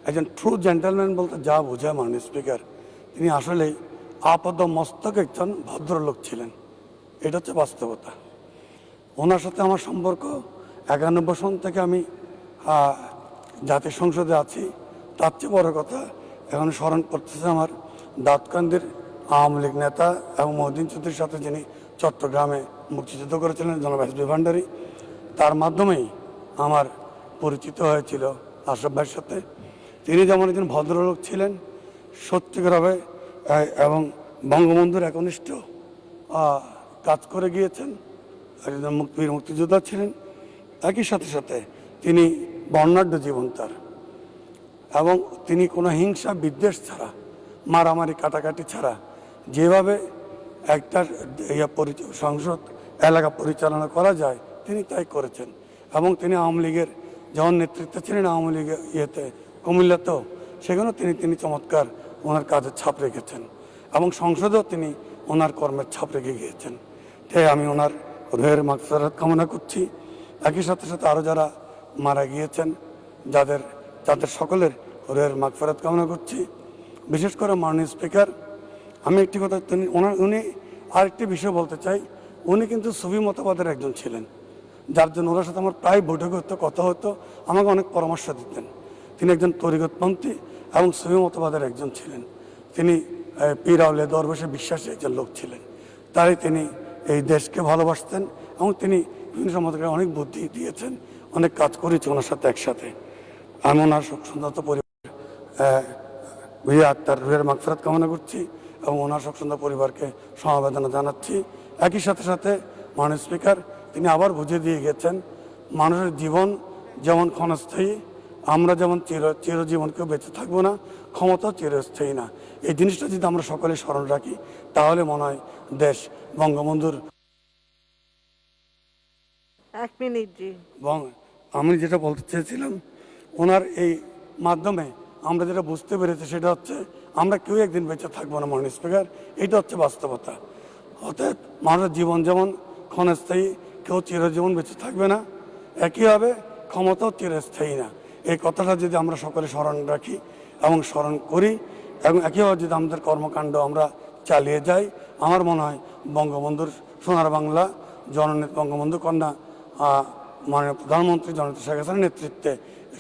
একজন ট্রু জেন্টলম্যান বলতে যা বোঝায় মাননীয় স্পিকার, তিনি আসলেই আপদ মস্তক একজন ভদ্রলোক ছিলেন। এটা হচ্ছে বাস্তবতা। ওনার সাথে আমার সম্পর্ক 91 সন থেকে আমি জাতীয় সংসদে আছি। তার চেয়ে বড় কথা, এখন স্মরণ করতেছে আমার দাউদকান্দির আওয়ামী লীগ নেতা এবং মহিউদ্দিন চৌধুরীর সাথে যিনি চট্টগ্রামে মুক্তিযুদ্ধ করেছিলেন, জনাব এস বি ভান্ডারী, তার মাধ্যমেই আমার পরিচিত হয়েছিল আশরাফ ভাইয়ের সাথে। তিনি যেমন একজন ভদ্রলোক ছিলেন সত্যিকারভাবে এবং বঙ্গবন্ধুর একনিষ্ঠ কাজ করে গিয়েছেন, একজন বীর মুক্তিযোদ্ধা ছিলেন। একই সাথে সাথে তিনি বর্ণাঢ্য জীবন তার, এবং তিনি কোনো হিংসা বিদ্বেষ ছাড়া, মারামারি কাটাকাটি ছাড়া যেভাবে একটা সংসদ এলাকা পরিচালনা করা যায় তিনি তাই করেছেন। এবং তিনি আওয়ামী লীগের যখন নেতৃত্বে ছিলেন, আওয়ামী লীগের কুমিল্লাতেও, সেখানেও তিনি চমৎকার ওনার কাজের ছাপ রেখেছেন এবং সংসদেও তিনি ওনার কর্মের ছাপ রেখে গিয়েছেন। তাই আমি ওনার রুহের মাগফিরাত কামনা করছি। একই সাথে সাথে আরও যারা মারা গিয়েছেন, যাদের সকলের রুহের মাগফিরাত কামনা করছি। বিশেষ করে মাননীয় স্পিকার, আমি একটি কথা উনি আরেকটি বিষয় বলতে চাই। উনি কিন্তু সুফি মতবাদের একজন ছিলেন, যার জন্য ওনার সাথে আমার প্রায় বৈঠক হতো, কথা হতো, আমাকে অনেক পরামর্শ দিতেন। তিনি একজন তরিকতপন্থী এবং সুফি মতবাদের একজন ছিলেন। তিনি পীর আউলিয়া দরবেশে বিশ্বাসী একজন লোক ছিলেন। তাই তিনি এই দেশকে ভালোবাসতেন এবং তিনি বিভিন্ন সমাজকে অনেক বুদ্ধি দিয়েছেন, অনেক কাজ করেছে ওনার সাথে একসাথে। আমি ওনার সুন্দর আত্মার রুহের মাগফিরাত কামনা করছি এবং ওনার সুন্দর পরিবারকে সমবেদনা জানাচ্ছি। একই সাথে সাথে মাননীয় স্পিকার, তিনি আবার বুঝিয়ে দিয়ে গেছেন মানুষের জীবন যেমন ক্ষণস্থায়ী, আমরা যেমন চিরজীবন কেউ বেঁচে থাকবো না, ক্ষমতাও চিরস্থায়ী না। এই জিনিসটা যদি আমরা সকলে স্মরণ রাখি তাহলে মনে হয় দেশ বঙ্গবন্ধুর। 1 মিনিট জি। আমি যেটা বলতে চেয়েছিলাম, ওনার এই মাধ্যমে আমরা যেটা বুঝতে পেরেছি সেটা হচ্ছে আমরা কেউ একদিন বেঁচে থাকবো না মাননীয় স্পিকার, এটা হচ্ছে বাস্তবতা। অর্থাৎ মানুষের জীবন যেমন ক্ষণস্থায়ী, কেউ চিরজীবন বেঁচে থাকবে না, একইভাবে ক্ষমতাও চিরস্থায়ী না। এই কথাটা যদি আমরা সকলে স্মরণ রাখি এবং স্মরণ করি এবং একইভাবে যদি আমাদের কর্মকাণ্ড আমরা চালিয়ে যাই, আমার মনে হয় বঙ্গবন্ধুর সোনার বাংলা, জননেত্রী বঙ্গবন্ধু কন্যা মাননীয় প্রধানমন্ত্রী জননেত্রী শেখ হাসিনার নেতৃত্বে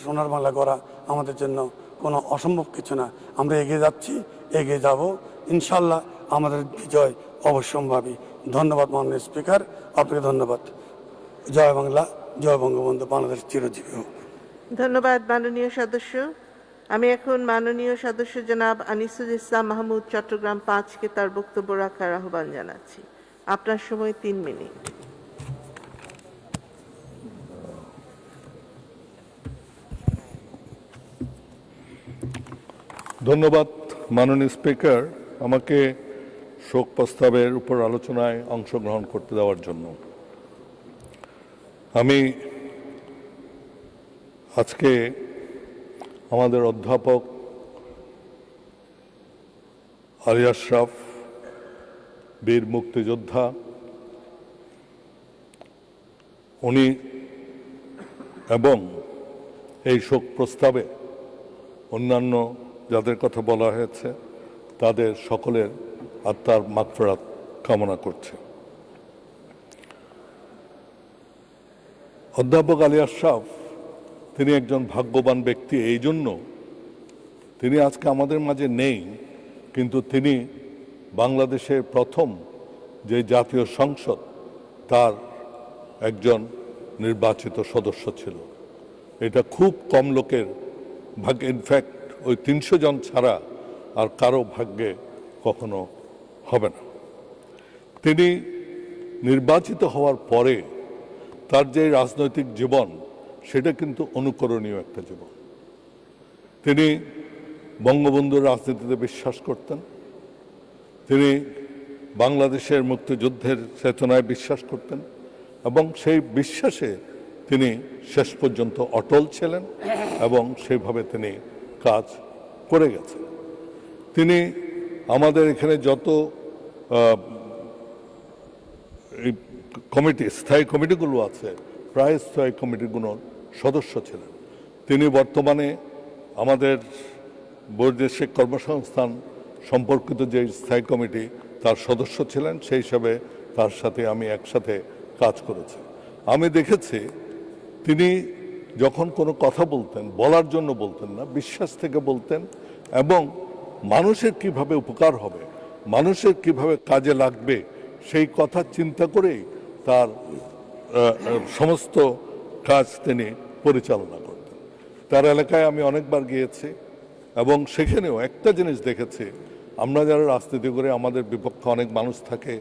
সোনার বাংলা গড়া আমাদের জন্য কোনো অসম্ভব কিছু না। আমরা এগিয়ে যাচ্ছি, এগিয়ে যাব ইনশাল্লাহ। আমাদের বিজয় অবশ্যম্ভাবী। ধন্যবাদ মাননীয় স্পিকার, আপনাকে ধন্যবাদ। জয় বাংলা, জয় বঙ্গবন্ধু, বাংলাদেশ চিরজীবী হোক। ধন্যবাদ মাননীয় সদস্য। আমি এখন মাননীয় সদস্য জনাব আনিসুল ইসলাম মাহমুদ চট্টগ্রাম 5কে তার বক্তব্য রাখার আহ্বান জানাচ্ছি। আপনার সময় 3 মিনিট। ধন্যবাদ মাননীয় স্পিকার, আমাকে শোক প্রস্তাবের উপর আলোচনায় অংশগ্রহণ করতে দেওয়ার জন্য। আমি আজকে আমাদের অধ্যাপক আলী আশরাফ, বীর মুক্তিযোদ্ধা, উনি এবং এই শোক প্রস্তাবে অন্যান্য যাদের কথা বলা হয়েছে তাদের সকলের আত্মার মাগফিরাত কামনা করছে। অধ্যাপক আলী আশরাফ তিনি একজন ভাগ্যবান ব্যক্তি, এই জন্য তিনি আজকে আমাদের মাঝে নেই, কিন্তু তিনি বাংলাদেশের প্রথম যে জাতীয় সংসদ তার একজন নির্বাচিত সদস্য ছিল। এটা খুব কম লোকের ভাগ্যে, ইনফ্যাক্ট ওই 300 জন ছাড়া আর কারো ভাগ্যে কখনো হবে না। তিনি নির্বাচিত হওয়ার পরে তার যে রাজনৈতিক জীবন, সেটা কিন্তু অনুকরণীয় একটা জীবন। তিনি বঙ্গবন্ধুর রাজনীতিতে বিশ্বাস করতেন, তিনি বাংলাদেশের মুক্তিযুদ্ধের চেতনায় বিশ্বাস করতেন এবং সেই বিশ্বাসে তিনি শেষ পর্যন্ত অটল ছিলেন এবং সেইভাবে তিনি কাজ করে গেছেন। তিনি আমাদের এখানে যত কমিটি, স্থায়ী কমিটিগুলো আছে, প্রায় স্থায়ী কমিটিগুলোর সদস্য ছিলেন। তিনি বর্তমানে আমাদের বৈদেশিক কর্মসংস্থান সম্পর্কিত যে স্থায়ী কমিটি, তার সদস্য ছিলেন। সেই হিসাবে তার সাথে আমি একসাথে কাজ করেছি। আমি দেখেছি তিনি যখন কোনো কথা বলতেন, বলার জন্য বলতেন না, বিশ্বাস থেকে বলতেন এবং মানুষের কিভাবে উপকার হবে, মানুষের কিভাবে কাজে লাগবে, সেই কথা চিন্তা করেই তার সমস্ত কাজ তিনি পরিচালনা করতেন। তার এলাকায় আমি অনেকবার গিয়েছি এবং সেখানেও একটা জিনিস দেখেছি, আমরা যারা রাজনীতি করে আমাদের বিপক্ষে অনেক মানুষ থাকে,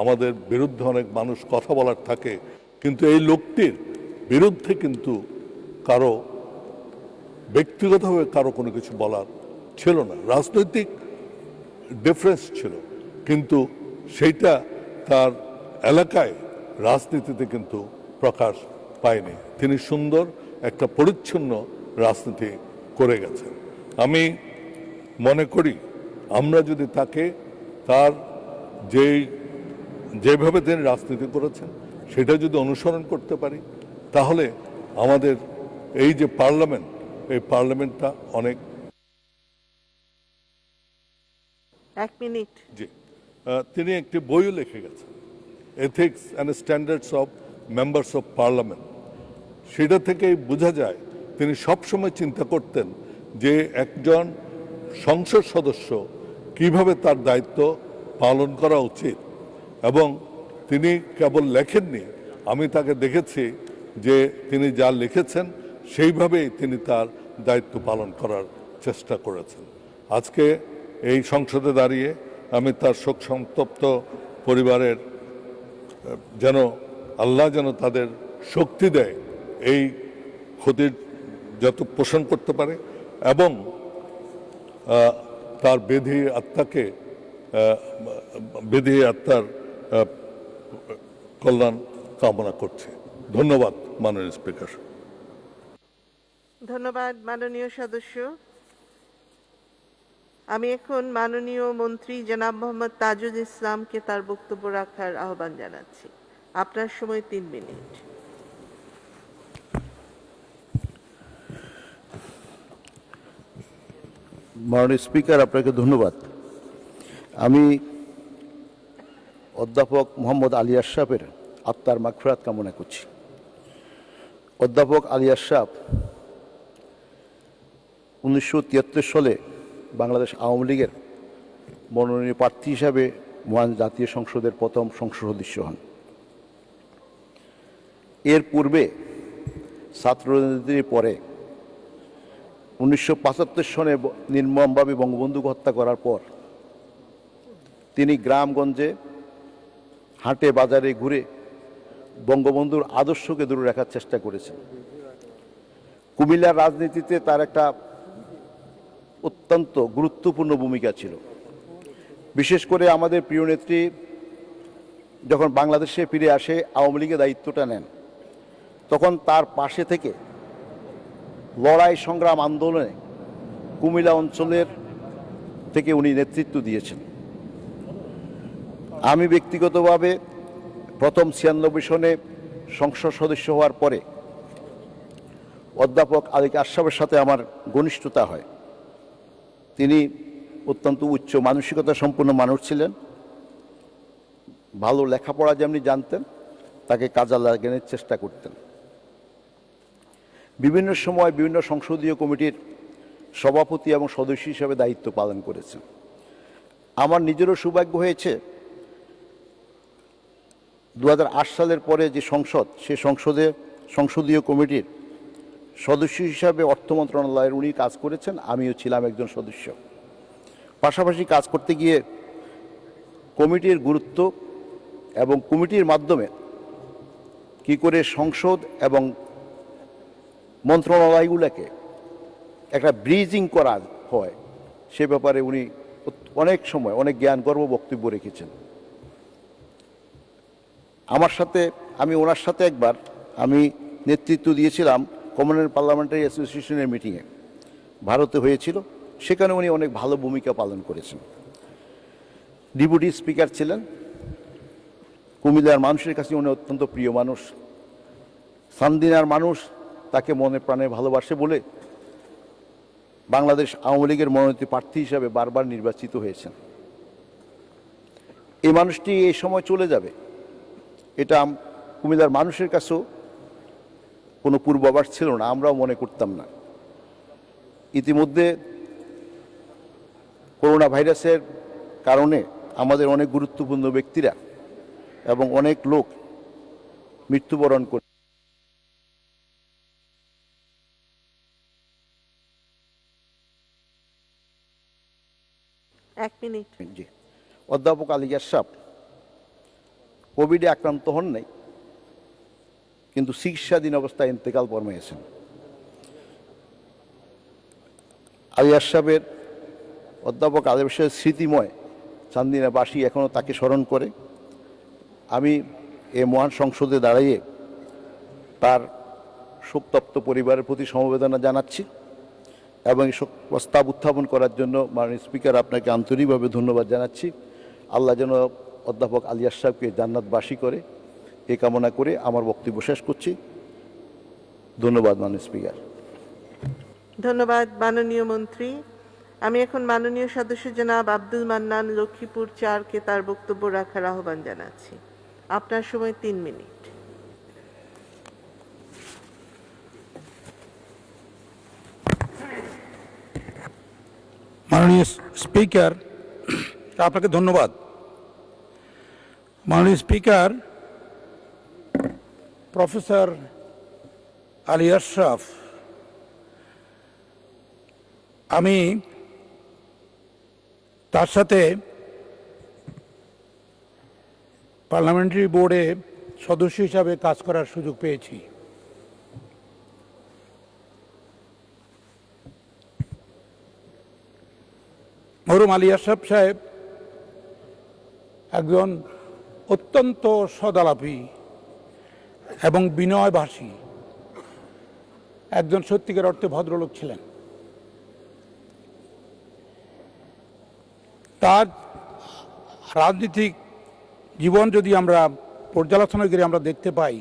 আমাদের বিরুদ্ধে অনেক মানুষ কথা বলার থাকে, কিন্তু এই লোকটির বিরুদ্ধে কিন্তু কারো ব্যক্তিগতভাবে কারো কোনো কিছু বলার ছিল না। রাজনৈতিক ডিফারেন্স ছিল, কিন্তু সেইটা তার এলাকায় রাজনীতিতে কিন্তু প্রকাশ পায়নি। তিনি সুন্দর একটা পরিচ্ছন্ন রাজনীতি করে গেছেন। আমি মনে করি আমরা যদি তাকে তার যেভাবে তিনি রাজনীতি করেছেন সেটা যদি অনুসরণ করতে পারি, তাহলে আমাদের এই যে পার্লামেন্ট, এই পার্লামেন্টটা অনেক। 1 মিনিট। জি, তিনি একটি বইও লিখে গেছেন, ethics and standards of members of parliament. সেটা থেকেই বোঝা যায় তিনি সবসময় চিন্তা করতেন যে একজন সংসদ সদস্য কিভাবে তার দায়িত্ব পালন করা উচিত। এবং তিনি কেবল লেখেননি, আমি তাকে দেখেছি যে তিনি যা লিখেছেন সেইভাবেই তিনি তার দায়িত্ব পালন করার চেষ্টা করেছেন। আজকে এই সংসদে দাঁড়িয়ে আমি তার শোক সন্তপ্ত পরিবারের যেন আল্লাহ যেন তাদের শক্তি দেয়, এই ক্ষতির যত পোষণ করতে পারে এবং তার বেধি আত্মার কল্যাণ কামনা করছে। ধন্যবাদ মাননীয় স্পিকার। ধন্যবাদ মাননীয় সদস্য। আমি এখন মাননীয় মন্ত্রী জনাব মোহাম্মদ তাজুল ইসলামকে তার বক্তব্য রাখার আহ্বান জানাচ্ছি। আপনার সময় 3 মিনিট। মাননীয় স্পিকার, আপনাকে ধন্যবাদ। আমি অধ্যাপক মোহাম্মদ আলী আশরাফের আত্মার মাগফিরাত কামনা করছি। অধ্যাপক আলী আশরাফ 1973 সালে বাংলাদেশ আওয়ামী লীগের মনোনয়ন প্রার্থী হিসাবে মহান জাতীয় সংসদের প্রথম সংসদ সদস্য হন। এর পূর্বে ছাত্র রাজনীতির পরে 1975 সনে নির্মমভাবে বঙ্গবন্ধুকে হত্যা করার পর তিনি গ্রামগঞ্জে হাটে বাজারে ঘুরে বঙ্গবন্ধুর আদর্শকে দূরে রাখার চেষ্টা করেছেন। কুমিল্লার রাজনীতিতে তার একটা অত্যন্ত গুরুত্বপূর্ণ ভূমিকা ছিল। বিশেষ করে আমাদের প্রিয় নেত্রী যখন বাংলাদেশে ফিরে আসে, আওয়ামী লীগের দায়িত্বটা নেন, তখন তার পাশে থেকে লড়াই সংগ্রাম আন্দোলনে কুমিল্লা অঞ্চলের থেকে উনি নেতৃত্ব দিয়েছেন। আমি ব্যক্তিগতভাবে প্রথম 96 সনে সংসদ সদস্য হওয়ার পরে অধ্যাপক আলী আশরাফের সাথে আমার ঘনিষ্ঠতা হয়। তিনি অত্যন্ত উচ্চ মানসিকতা সম্পন্ন মানুষ ছিলেন, ভালো লেখাপড়া যেমনি জানতেন, তাকে কাজে লাগানোর চেষ্টা করতেন। বিভিন্ন সময় বিভিন্ন সংসদীয় কমিটির সভাপতি এবং সদস্য হিসেবে দায়িত্ব পালন করেছেন। আমার নিজেরও সৌভাগ্য হয়েছে 2008 সালের পরে যে সংসদ, সে সংসদীয় কমিটির সদস্য হিসাবে অর্থ মন্ত্রণালয়ের উনি কাজ করেছেন, আমিও ছিলাম একজন সদস্য। পাশাপাশি কাজ করতে গিয়ে কমিটির গুরুত্ব এবং কমিটির মাধ্যমে কি করে সংসদ এবং মন্ত্রণালয়গুলোকে একটা ব্রিজিং করা হয় সে ব্যাপারে উনি অনেক সময় অনেক জ্ঞানগর্ব বক্তব্য রেখেছেন। আমি ওনার সাথে একবার আমি নেতৃত্ব দিয়েছিলাম কমনওয়েলথ পার্লামেন্টারি অ্যাসোসিয়েশনের মিটিংয়ে, ভারতে হয়েছিল, সেখানে উনি অনেক ভালো ভূমিকা পালন করেছেন। ডেপুটি স্পিকার ছিলেন, কুমিল্লার মানুষের কাছে উনি অত্যন্ত প্রিয় মানুষ, সান্দিনার মানুষ তাকে মনে প্রাণে ভালোবাসে বলে বাংলাদেশ আওয়ামী লীগের মনোনীত প্রার্থী হিসাবে বারবার নির্বাচিত হয়েছেন। এই মানুষটি এই সময় চলে যাবে এটা কুমিল্লার মানুষের কাছেও কোনো পূর্বাভাস ছিল না, আমরাও মনে করতাম না। ইতিমধ্যে করোনা ভাইরাসের কারণে আমাদের অনেক গুরুত্বপূর্ণ ব্যক্তিরা এবং অনেক লোক মৃত্যুবরণ করে। এক মিনিট। জি, অধ্যাপক আলী আশরাফ কোভিডে আক্রান্ত হন নাই, কিন্তু চিকিৎসাধীন অবস্থায় ইন্তেকাল ফরমাইয়েছেন। আলী আশরাফের অধ্যাপক আলী আশরাফের স্মৃতিময় চান্দিনাবাসী এখনও তাকে স্মরণ করে। আমি এই মহান সংসদে দাঁড়িয়ে তার শোকতপ্ত পরিবারের প্রতি সমবেদনা জানাচ্ছি এবং এই প্রস্তাব উত্থাপন করার জন্য মাননীয় স্পিকার আপনাকে আন্তরিকভাবে ধন্যবাদ জানাচ্ছি। আল্লাহ যেন অধ্যাপক আলী আশরাফকে জান্নাতবাসী করে এই কামনা করে আমার বক্তব্য শেষ করছি। ধন্যবাদ মাননীয় স্পিকার। ধন্যবাদ মাননীয় মন্ত্রী। আমি এখন মাননীয় সদস্য জনাব আব্দুল মান্নান লক্ষ্মীপুর 4কে তার বক্তব্য রাখার আহ্বান জানাচ্ছি। আপনার সময় 3 মিনিট। মাননীয় স্পিকার, আপনাকে ধন্যবাদ। মাননীয় স্পিকার, প্রফেসর আলী আশরাফ, আমি তার সাথে পার্লামেন্টারি বোর্ডে সদস্য হিসাবে কাজ করার সুযোগ পেয়েছি। মরহুম আলী আশরাফ সাহেব একজন অত্যন্ত সদালাপী এবং বিনয়ভাষী একজন সত্যিকার অর্থে ভদ্রলোক ছিলেন। তার রাজনৈতিক জীবন যদি আমরা পর্যালোচনা করে আমরা দেখতে পাই,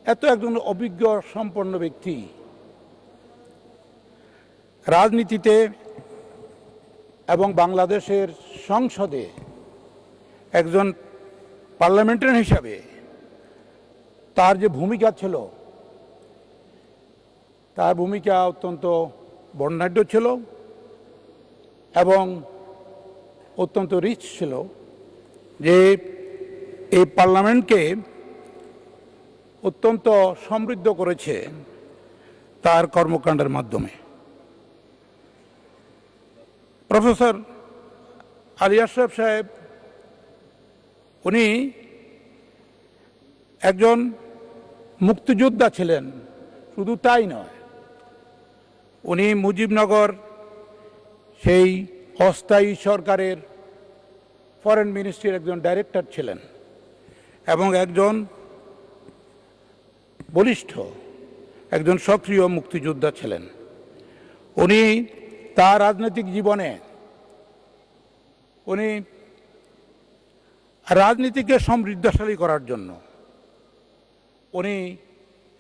এত একজন অভিজ্ঞ সম্পন্ন ব্যক্তি রাজনীতিতে এবং বাংলাদেশের সংসদে একজন পার্লামেন্টারিয়ান হিসাবে তার যে ভূমিকা ছিল, তার ভূমিকা অত্যন্ত বর্ণাঢ্য ছিল এবং অত্যন্ত রিচ ছিল, যে এই পার্লামেন্টকে অত্যন্ত সমৃদ্ধ করেছে তার কর্মকাণ্ডের মাধ্যমে। প্রফেসর আলী আশরাফ সাহেব উনি একজন মুক্তিযোদ্ধা ছিলেন, শুধু তাই নয়, উনি মুজিবনগর সেই অস্থায়ী সরকারের ফরেন মিনিস্ট্রির একজন ডাইরেক্টর ছিলেন এবং একজন বলিষ্ঠ একজন সক্রিয় মুক্তিযোদ্ধা ছিলেন। উনি তার রাজনৈতিক জীবনে উনি রাজনীতিকে সমৃদ্ধশালী করার জন্য উনি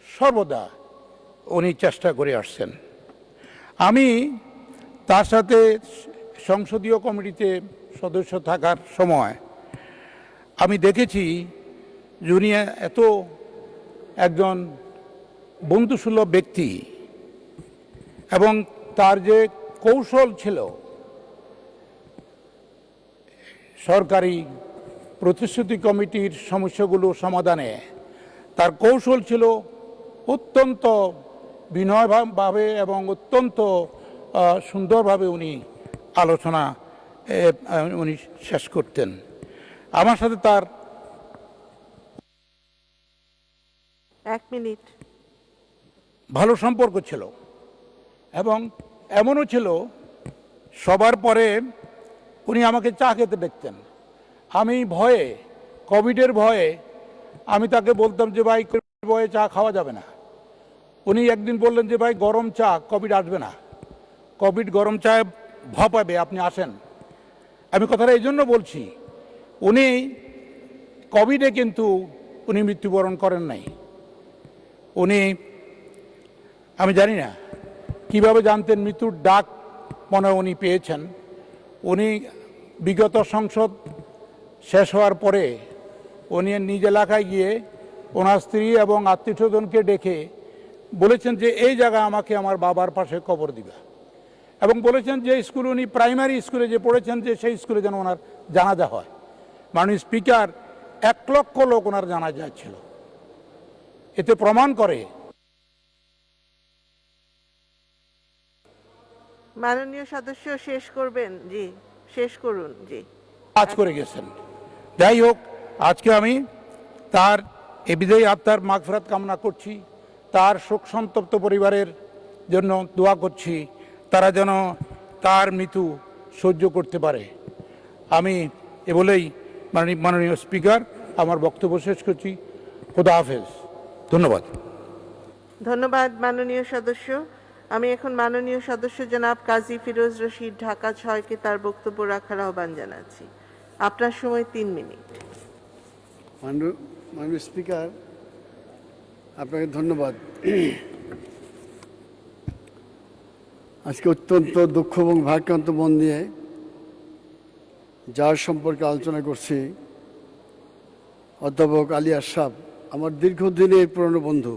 সর্বদা চেষ্টা করে আসছেন। আমি তার সাথে সংসদীয় কমিটিতে সদস্য থাকার সময় আমি দেখেছি যে উনি এত একজন বন্ধুসুলভ ব্যক্তি এবং তার যে কৌশল ছিল সরকারি প্রতিশ্রুতি কমিটির সমস্যাগুলো সমাধানে, তার কৌশল ছিল অত্যন্ত বিনয়ভাবে এবং অত্যন্ত সুন্দরভাবে উনি আলোচনা উনি শেষ করতেন। আমার সাথে তার 1 মিনিট। ভালো সম্পর্ক ছিল এবং এমনও ছিল সবার পরে উনি আমাকে চা খেতে দেখতেন। আমি ভয়ে, কোভিডের ভয়ে আমি তাকে বলতাম যে ভাই ভয়ে চা খাওয়া যাবে না। উনি একদিন বললেন যে ভাই গরম চা, কোভিড আসবে না, কোভিড গরম চায় পাবে, আপনি আসেন। আমি কথাটা এই জন্য বলছি, উনি কোভিডে কিন্তু উনি মৃত্যুবরণ করেন নাই। উনি, আমি জানি না কিভাবে জানতেন মৃত্যুর ডাক মনে উনি পেয়েছেন। উনি বিগত সংসদ শেষ হওয়ার পরে উনি নিজ এলাকায় গিয়ে ওনার স্ত্রী এবং আত্মীয়স্বজনকে ডেকে বলেছেন যে এই জায়গা আমাকে আমার বাবার পাশে কবর দিবা, এবং বলেছেন যে স্কুলে উনি প্রাইমারি স্কুলে যে পড়েছেন যে সেই স্কুলে যেন ওনার জানাজা হয়। মাননীয় স্পিকার, 1 লক্ষ লোক ওনার জানাজা ছিল। এতে প্রমাণ করে মাননীয় সদস্য শেষ করবেন? জি, শেষ করুন। জি, কাজ করে গেছেন। যাই হোক, আজকে আমি তার এ বিদায়ী আত্মার মাগফিরাত কামনা করছি, তার শোক সন্তপ্ত পরিবারের জন্য দোয়া করছি, তারা যেন তার মৃত্যু সহ্য করতে পারে। আমি এ বলেই মাননীয় স্পিকার আমার বক্তব্য শেষ করছি। খোদা হাফেজ। ধন্যবাদ। ধন্যবাদ মাননীয় সদস্য। আমি এখন মাননীয় সদস্য জনাব কাজী ফিরোজ রশিদ, ঢাকা 6-কে তার বক্তব্য রাখার আহ্বান জানাচ্ছি। আপনার সময় 3 মিনিট। মাননীয় স্পিকার, আপনাকে ধন্যবাদ। আজকে অত্যন্ত দুঃখ এবং ভারাক্রান্ত মন নিয়ে যার সম্পর্কে আলোচনা করছি, অধ্যাপক আলী আশরাফ আমার দীর্ঘদিনের পুরনো বন্ধু।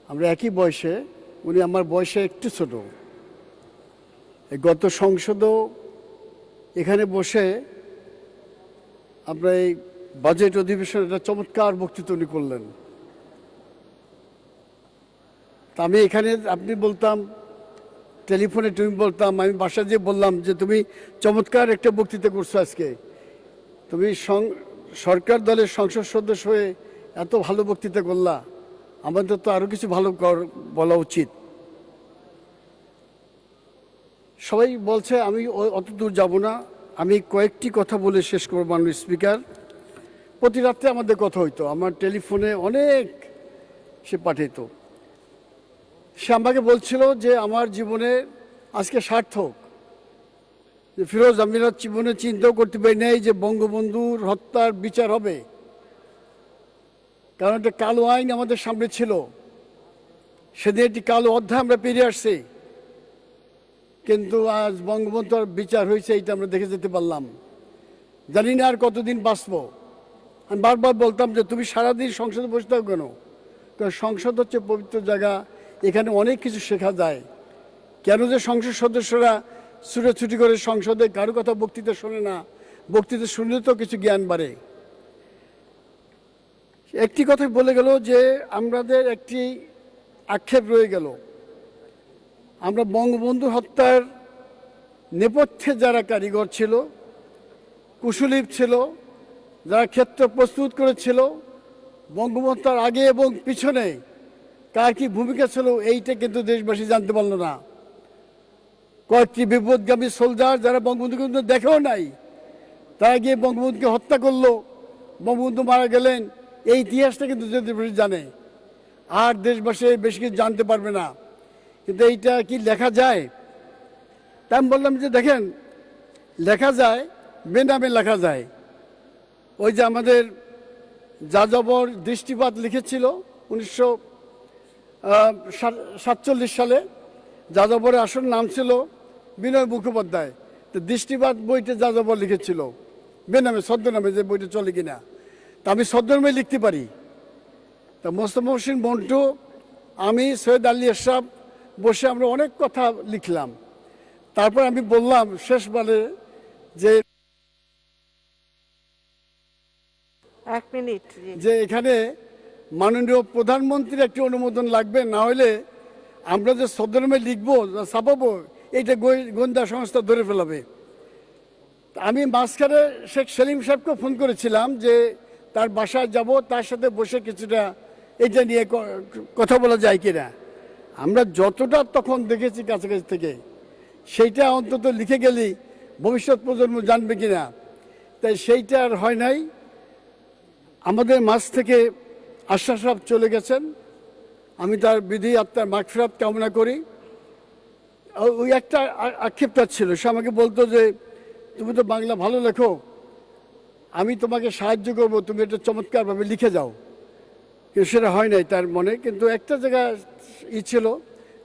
আমরা একই বয়সে, উনি আমার বয়সে একটু ছোট। গত সংসদও এখানে বসে আমরা এই বাজেট অধিবেশনে একটা চমৎকার বক্তৃতা উনি করলেন। তা আমি এখানে আপনি বলতাম, টেলিফোনে তুমি বলতাম, আমি বাসা দিয়ে বললাম যে তুমি চমৎকার একটা বক্তৃতা করছো আজকে, তুমি সরকার দলের সংসদ সদস্য হয়ে এত ভালো বক্তৃতা করলা, আমাদের তো আরও কিছু ভালো বলা উচিত। সবাই বলছে, আমি অত দূর যাব না, আমি কয়েকটি কথা বলে শেষ করব। মাননীয় স্পিকার, প্রতি রাত্রে আমাদের কথা হইতো, আমার টেলিফোনে অনেক সে পাঠাইত। সে আমাকে বলছিল যে আমার জীবনে আজকে সার্থক, যে ফিরোজ, আমি জীবনে চিন্তাও করতে পারি নাই যে বঙ্গবন্ধুর হত্যার বিচার হবে, কারণ একটা কালো আইন আমাদের সামনে ছিল। সেদিন একটি কালো অধ্যায় আমরা পেরিয়ে আসছি, কিন্তু আজ বঙ্গবন্ধুর বিচার হয়েছে, এইটা আমরা দেখে যেতে পারলাম। জানি না আর কতদিন বাঁচব। আমি বারবার বলতাম যে তুমি সারাদিন সংসদে বসে থাকো কেন? কারণ সংসদ হচ্ছে পবিত্র জায়গা, এখানে অনেক কিছু শেখা যায়। কেন যে সংসদ সদস্যরা ছুটোছুটি করে সংসদে কারো কথা বক্তৃতা শোনে না? বক্তৃতা শুনলে তো কিছু জ্ঞান বাড়ে। একটি কথাই বলে গেল যে আমাদের একটি আক্ষেপ রয়ে গেল, আমরা বঙ্গবন্ধু হত্যার নেপথ্যে যারা কারিগর ছিল, কুশলী ছিল, যারা ক্ষেত্র প্রস্তুত করেছিল, বঙ্গবন্ধুর আগে এবং পিছনে কার কি ভূমিকা ছিল, এইটা কিন্তু দেশবাসী জানতে পারল না। কয়েকটি বিপদগামী সোলজার যারা বঙ্গবন্ধুকে কিন্তু দেখেও নাই, তারা গিয়ে বঙ্গবন্ধুকে হত্যা করলো, বঙ্গবন্ধু মারা গেলেন, এই ইতিহাসটা কিন্তু দেশবাসী জানে। আর দেশবাসী বেশি কিছু জানতে পারবে না। কিন্তু এইটা কি লেখা যায়? তা আমি বললাম যে দেখেন, লেখা যায়, বেনামে লেখা যায়। ওই যে আমাদের যাযাবর দৃষ্টিপাত লিখেছিল 1947 সালে, যাযাবরের আসল নাম ছিল বিনয় মুখোপাধ্যায়। তো দৃষ্টিপাত বইটা যাযাবর লিখেছিল বেনামে, ছদ্মনামে, যে বইটা চলে কিনা। তা আমি ছদ্মনামে লিখতে পারি। তা মোস্তফা হোসেন মন্টু, আমি, সৈয়দ আলী আশরাফ বসে আমরা অনেক কথা লিখলাম। তারপর আমি বললাম শেষবারে যে 1 মিনিট। যে এখানে মাননীয় প্রধানমন্ত্রীর একটি অনুমোদন লাগবে, না হলে আমরা যে সদরমে লিখবো ছাপাবো এইটা গোয়েন্দা সংস্থা ধরে ফেলাবে। আমি মাঝখানে শেখ সেলিম সাহেবকে ফোন করেছিলাম যে তার বাসায় যাব, তার সাথে বসে কিছুটা এটা নিয়ে কথা বলা যায় কিনা। আমরা যতটা তখন দেখেছি কাছাকাছি থেকে, সেইটা অন্তত লিখে গেলেই ভবিষ্যৎ প্রজন্ম জানবে কিনা, তাই সেইটা আর হয় নাই। আমাদের মাঝ থেকে আশরাফ সাহেব চলে গেছেন, আমি তার বিধি আত্মার মাগফিরাত কামনা করি। ওই একটা আক্ষেপ তার ছিল, সে আমাকে বলতো যে তুমি তো বাংলা ভালো লেখো, আমি তোমাকে সাহায্য করবো, তুমি এটা চমৎকারভাবে লিখে যাও, কিন্তু সেটা হয় নাই তার মনে। কিন্তু একটা জায়গায় ছিল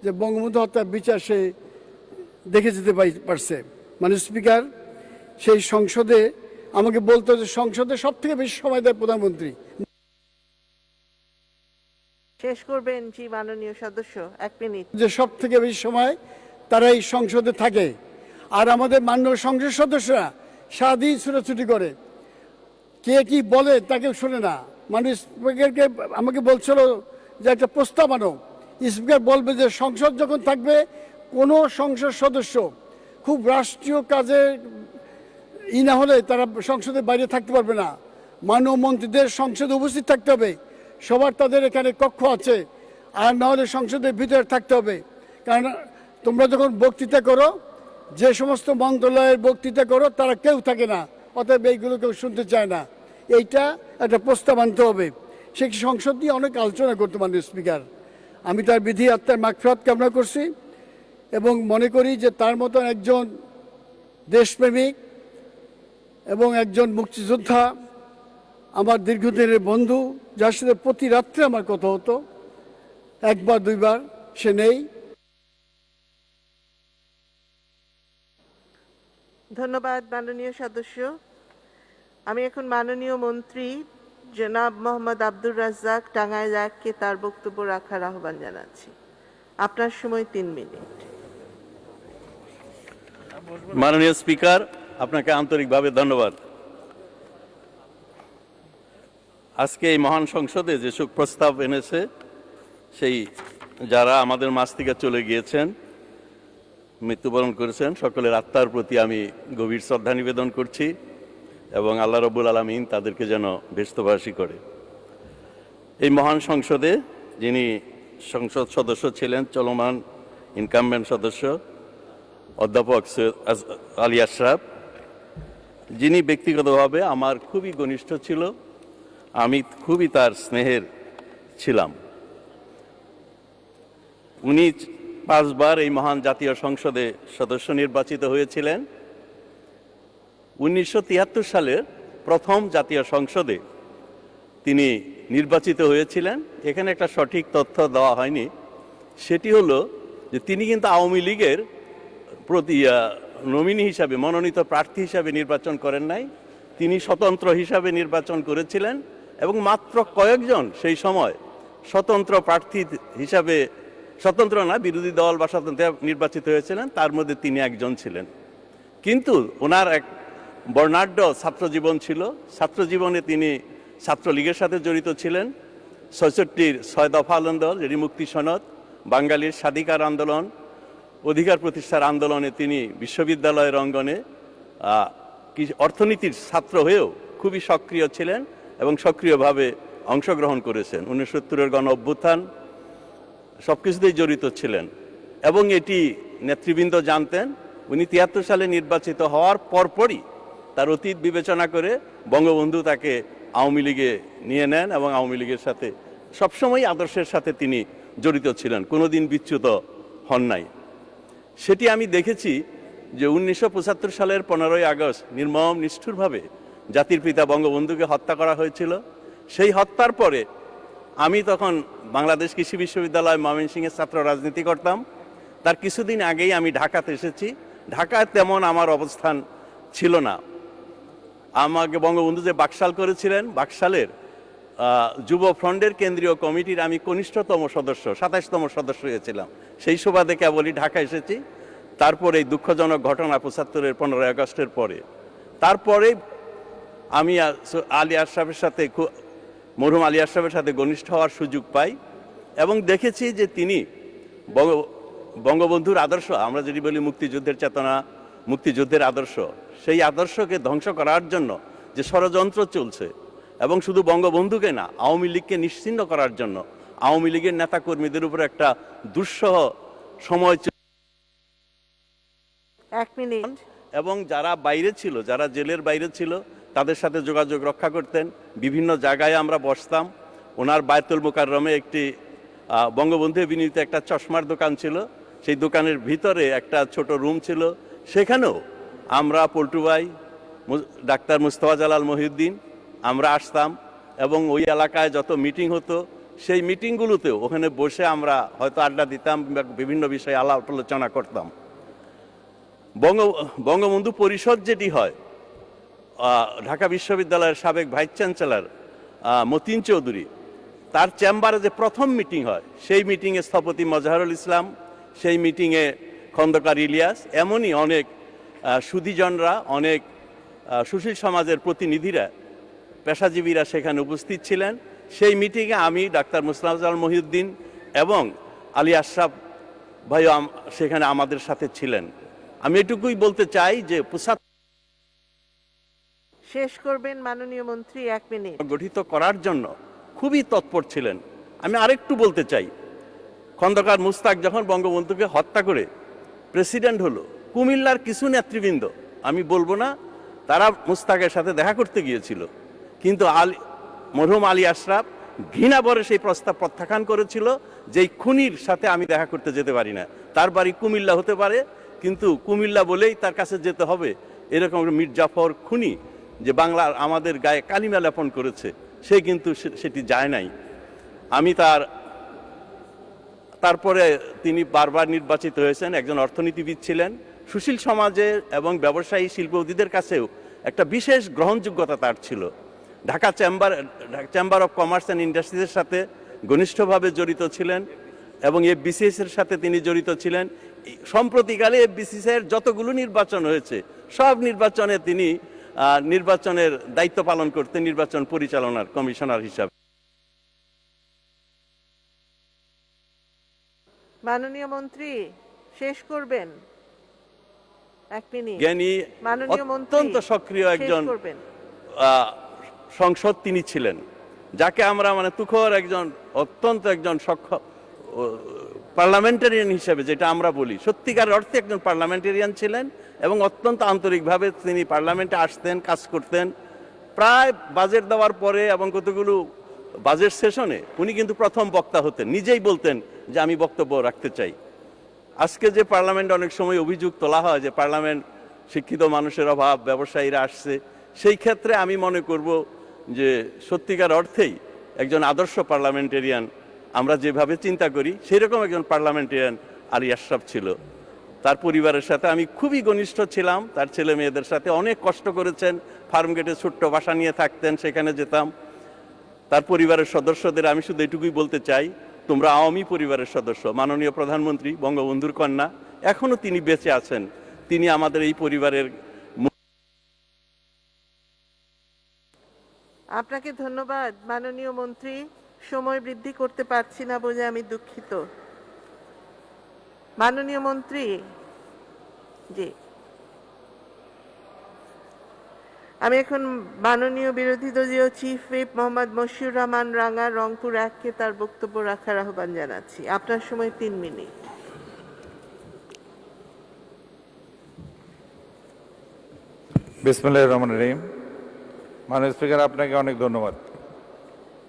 যে বঙ্গবন্ধু হত্যার বিচার সে দেখে যেতে পারছে। মানে স্পিকার সেই সংসদে আমাকে বলতো যে সংসদে সব থেকে বেশি সময় দেয় প্রধানমন্ত্রী। শেষ করবেন জি মাননীয় সদস্য, 1 মিনিট। যে সব থেকে বেশি সময় তারাই সংসদে থাকে, আর আমাদের মাননীয় সংসদ সদস্যরা সারাদিন ছুটাছুটি করে, কে কি বলে তাকে শোনে না। মানে স্পিকারকে আমাকে বলছিল যে একটা প্রস্তাব আনো, স্পিকার বলবে যে সংসদ যখন থাকবে কোনো সংসদ সদস্য খুব রাষ্ট্রীয় কাজে না হলে তারা সংসদের বাইরে থাকতে পারবে না, মাননীয় মন্ত্রীদের সংসদে উপস্থিত থাকতে হবে, সবার তাদের এখানে কক্ষ আছে, আর না হলে সংসদের ভিতরে থাকতে হবে। কারণ তোমরা যখন বক্তৃতা করো, যে সমস্ত মন্ত্রণালয়ের বক্তৃতা করো তারা কেউ থাকে না, অতএব এইগুলো কেউ শুনতে চায় না। এইটা একটা প্রস্তাব আনতে হবে। সে সংসদ নিয়ে অনেক আলোচনা করতে মাননীয় স্পিকার। আমি তার বিধি আত্মার মাগফিরাত কামনা করছি এবং মনে করি যে তার মতন একজন দেশপ্রেমিক এবং একজন মুক্তিযোদ্ধা, আমার দীর্ঘদিনের বন্ধু, যার সাথে প্রতি রাত্রে আমার কথা হতো, একবার দুইবার, সে নেই। ধন্যবাদ মাননীয় সদস্য। আমি এখন মাননীয় মন্ত্রী জনাব মোহাম্মদ আব্দুর রাজ্জাক টাঙ্গাইল 1-কে তার বক্তব্য রাখার আহ্বান জানাচ্ছি। আপনার সময় 3 মিনিট। মাননীয় স্পিকার, আপনাকে আন্তরিকভাবে ধন্যবাদ। আজকে এই মহান সংসদে যে শোক প্রস্তাব এনেছে, সেই যারা আমাদের মাঝ থেকে চলে গিয়েছেন, মৃত্যুবরণ করেছেন, সকলের আত্মার প্রতি আমি গভীর শ্রদ্ধা নিবেদন করছি এবং আল্লাহ রব্বুল আলামিন তাদেরকে যেন ব্যস্তবাসী করে। এই মহান সংসদে যিনি সংসদ সদস্য ছিলেন, চলমান ইনকামবেন্ট সদস্য অধ্যাপক আলী আশরাফ, যিনি ব্যক্তিগতভাবে আমার খুবই ঘনিষ্ঠ ছিল, আমি খুবই তার স্নেহের ছিলাম। উনি 5 বার এই মহান জাতীয় সংসদে সদস্য নির্বাচিত হয়েছিলেন। 1973 সালের প্রথম জাতীয় সংসদে তিনি নির্বাচিত হয়েছিলেন। এখানে একটা সঠিক তথ্য দেওয়া হয়নি, সেটি হলো যে তিনি কিন্তু আওয়ামী লীগের প্রতি নমিনি হিসাবে, মনোনীত প্রার্থী হিসাবে নির্বাচন করেন নাই, তিনি স্বতন্ত্র হিসাবে নির্বাচন করেছিলেন এবং মাত্র কয়েকজন সেই সময় স্বতন্ত্র প্রার্থী হিসাবে, স্বতন্ত্র না বিরোধী দল বা স্বতন্ত্র নির্বাচিত হয়েছিলেন, তার মধ্যে তিনি একজন ছিলেন। কিন্তু ওনার এক বর্ণাঢ্য ছাত্রজীবন ছিল। ছাত্রজীবনে তিনি ছাত্রলীগের সাথে জড়িত ছিলেন। ৬৬-র ৬ দফা আন্দোলন, যেটি মুক্তি সনদ, বাঙালির স্বাধিকার আন্দোলন, অধিকার প্রতিষ্ঠার আন্দোলনে তিনি বিশ্ববিদ্যালয়ের অঙ্গনে অর্থনীতির ছাত্র হয়েও খুবই সক্রিয় ছিলেন এবং সক্রিয়ভাবে অংশগ্রহণ করেছেন। 69-এর গণ অভ্যুত্থান, সব কিছুতেই জড়িত ছিলেন এবং এটি নেতৃবৃন্দ জানতেন। উনি 73 সালে নির্বাচিত হওয়ার পরপরই তার অতীত বিবেচনা করে বঙ্গবন্ধু তাকে আওয়ামী লীগে নিয়ে নেন এবং আওয়ামী লীগের সাথে সবসময় আদর্শের সাথে তিনি জড়িত ছিলেন, কোনোদিন বিচ্যুত হন নাই। সেটি আমি দেখেছি যে 1975 সালের 15ই আগস্ট নির্মম নিষ্ঠুরভাবে জাতির পিতা বঙ্গবন্ধুকে হত্যা করা হয়েছিল। সেই হত্যার পরে আমি তখন বাংলাদেশ কৃষি বিশ্ববিদ্যালয় ময়মনসিংহের ছাত্র রাজনীতি করতাম। তার কিছুদিন আগেই আমি ঢাকাতে এসেছি। ঢাকায় তেমন আমার অবস্থান ছিল না। আমাকে বঙ্গবন্ধু যে বাকশাল করেছিলেন, বাকশালের যুব ফ্রন্টের কেন্দ্রীয় কমিটির আমি কনিষ্ঠতম সদস্য, 27তম সদস্য হয়েছিলাম। সেই সুবাদে কেবলই ঢাকা এসেছি। তারপরে এই দুঃখজনক ঘটনা 75-এর 15ই আগস্টের পরে, তারপরে আমি আলী আশরাফের সাথে মরহুম আলী আশরাফের সাথে ঘনিষ্ঠ হওয়ার সুযোগ পাই এবং দেখেছি যে তিনি বঙ্গবন্ধুর আদর্শ, আমরা যদি বলি মুক্তিযুদ্ধের চেতনা, মুক্তিযুদ্ধের আদর্শ, সেই আদর্শকে ধ্বংস করার জন্য যে ষড়যন্ত্র চলছে এবং শুধু বঙ্গবন্ধুকে না, আওয়ামী লীগকে নিশ্চিহ্ন করার জন্য আওয়ামী লীগের নেতা কর্মীদের উপর একটা দুঃসহ সময় 1 মিনিট। এবং যারা বাইরে ছিল, যারা জেলের বাইরে ছিল, তাদের সাথে যোগাযোগ রক্ষা করতেন। বিভিন্ন জায়গায় আমরা বসতাম। ওনার বায়তুল মুকাররমে একটি বঙ্গবন্ধু বিনীত একটা চশমার দোকান ছিল, সেই দোকানের ভিতরে একটা ছোট রুম ছিল, সেখানেও আমরা পল্টু ভাই, ডাক্তার মুস্তফা জালাল মহিউদ্দিন আমরা আসতাম এবং ওই এলাকায় যত মিটিং হতো সেই মিটিংগুলোতেও ওখানে বসে আমরা হয়তো আড্ডা দিতাম, বিভিন্ন বিষয়ে আলাপ আলোচনা করতাম। বঙ্গবন্ধু পরিষদ যেটি হয়, ঢাকা বিশ্ববিদ্যালয়ের সাবেক ভাইস চ্যান্সেলর মতিন চৌধুরী, তার চেম্বারে যে প্রথম মিটিং হয় সেই মিটিংয়ে স্থপতি মজাহরুল ইসলাম, সেই মিটিংয়ে খন্দকার ইলিয়াস, এমনই অনেক সুধীজনরা, অনেক সুশীল সমাজের প্রতিনিধিরা, পেশাজীবীরা সেখানে উপস্থিত ছিলেন। সেই মিটিংয়ে আমি, ডাক্তার মুস্তফা জালাল মহিউদ্দিন এবং আলী আশরাফ ভাইও সেখানে আমাদের সাথে ছিলেন। আমি এটুকুই বলতে চাই যে শেষ করবেন মাননীয় মন্ত্রী, 1 মিনিট। গঠিত করার জন্য খুবই তৎপর ছিলেন। আমি আরেকটু বলতে চাই, খন্দকার মুস্তাক যখন বঙ্গবন্ধুকে হত্যা করে প্রেসিডেন্ট হলো, কুমিল্লার কিছু নেতৃবৃন্দ, আমি বলবো না, তারা মুস্তাকের সাথে দেখা করতে গিয়েছিল, কিন্তু মরহুম আলী আশরাফ ঘৃণা ভরে সেই প্রস্তাব প্রত্যাখ্যান করেছিল যে এই খুনির সাথে আমি দেখা করতে যেতে পারি না। তার বাড়ি কুমিল্লা হতে পারে, কিন্তু কুমিল্লা বলেই তার কাছে যেতে হবে, এরকম মীর জাফর খুনি যে বাংলার আমাদের গায়ে কালিমা লেপন করেছে, সে কিন্তু সেটি যায় নাই। আমি তারপরে তিনি বারবার নির্বাচিত হয়েছেন, একজন অর্থনীতিবিদ ছিলেন, সুশীল সমাজের এবং ব্যবসায়ী শিল্পপতিদের কাছেও একটা বিশেষ গ্রহণযোগ্যতা তার ছিল। Dhaka chamber of commerce and ইন্ডাস্ট্রিজের সাথে ঘনিষ্ঠভাবে জড়িত ছিলেন এবং এফবিসিএস এর সাথে তিনি জড়িত ছিলেন। সম্প্রতিকালে এফবিসিএস এর যতগুলো নির্বাচন হয়েছে সব নির্বাচনে তিনি নির্বাচনের দায়িত্ব পালন করতেন, নির্বাচন পরিচালনার কমিশনার হিসাবে। মাননীয় মন্ত্রী শেষ করবেন, 1 মিনিট। জ্ঞানী, মাননীয় মন্ত্রী অত্যন্ত সক্রিয় একজন সংসদ তিনি ছিলেন, যাকে আমরা তুখর একজন, অত্যন্ত একজন সক্ষম পার্লামেন্টারিয়ান হিসেবে যেটা আমরা বলি, সত্যিকার অর্থে একজন পার্লামেন্টারিয়ান ছিলেন এবং অত্যন্ত আন্তরিকভাবে তিনি পার্লামেন্টে আসতেন, কাজ করতেন। প্রায় বাজেট দেওয়ার পরে এবং কতগুলো বাজেট সেশনে উনি কিন্তু প্রথম বক্তা হতেন, নিজেই বলতেন যে আমি বক্তব্য রাখতে চাই। আজকে যে পার্লামেন্ট অনেক সময় অভিযোগ তোলা হয় যে পার্লামেন্ট শিক্ষিত মানুষের অভাব, ব্যবসায়ীরা আসছে, সেই ক্ষেত্রে আমি মনে করব যে সত্যিকার অর্থেই একজন আদর্শ পার্লামেন্টেরিয়ান, আমরা যেভাবে চিন্তা করি সেরকম একজন পার্লামেন্টেরিয়ান আলী আশরাফ ছিল। তার পরিবারের সাথে আমি খুবই ঘনিষ্ঠ ছিলাম, তার ছেলে মেয়েদের সাথে অনেক কষ্ট করেছেন, ফার্মগেটে ছোট্ট বাসা নিয়ে থাকতেন, সেখানে যেতাম। তার পরিবারের সদস্যদের আমি শুধু এটুকুই বলতে চাই, তোমরা আওয়ামী পরিবারের সদস্য। মাননীয় প্রধানমন্ত্রী বঙ্গবন্ধুর কন্যা, এখনো তিনি বেঁচে আছেন, তিনি আমাদের এই পরিবারের। আপনাকে ধন্যবাদ মাননীয় মন্ত্রী। সময় বৃদ্ধি করতে পারছি না বলে আমি দুঃখিত। মাননীয় মন্ত্রী, জি, আমি এখন মাননীয় বিরোধী দলীয় চিফ হুইপ মোহাম্মদ মশিউর রহমান রাঙা, রংপুর 1-কে তার বক্তব্য রাখার আহ্বান জানাচ্ছি। আপনার সময় 3 মিনিট। বিসমিল্লাহির রহমানির রহিম। মাননীয় স্পিকার, আপনাকে অনেক ধন্যবাদ।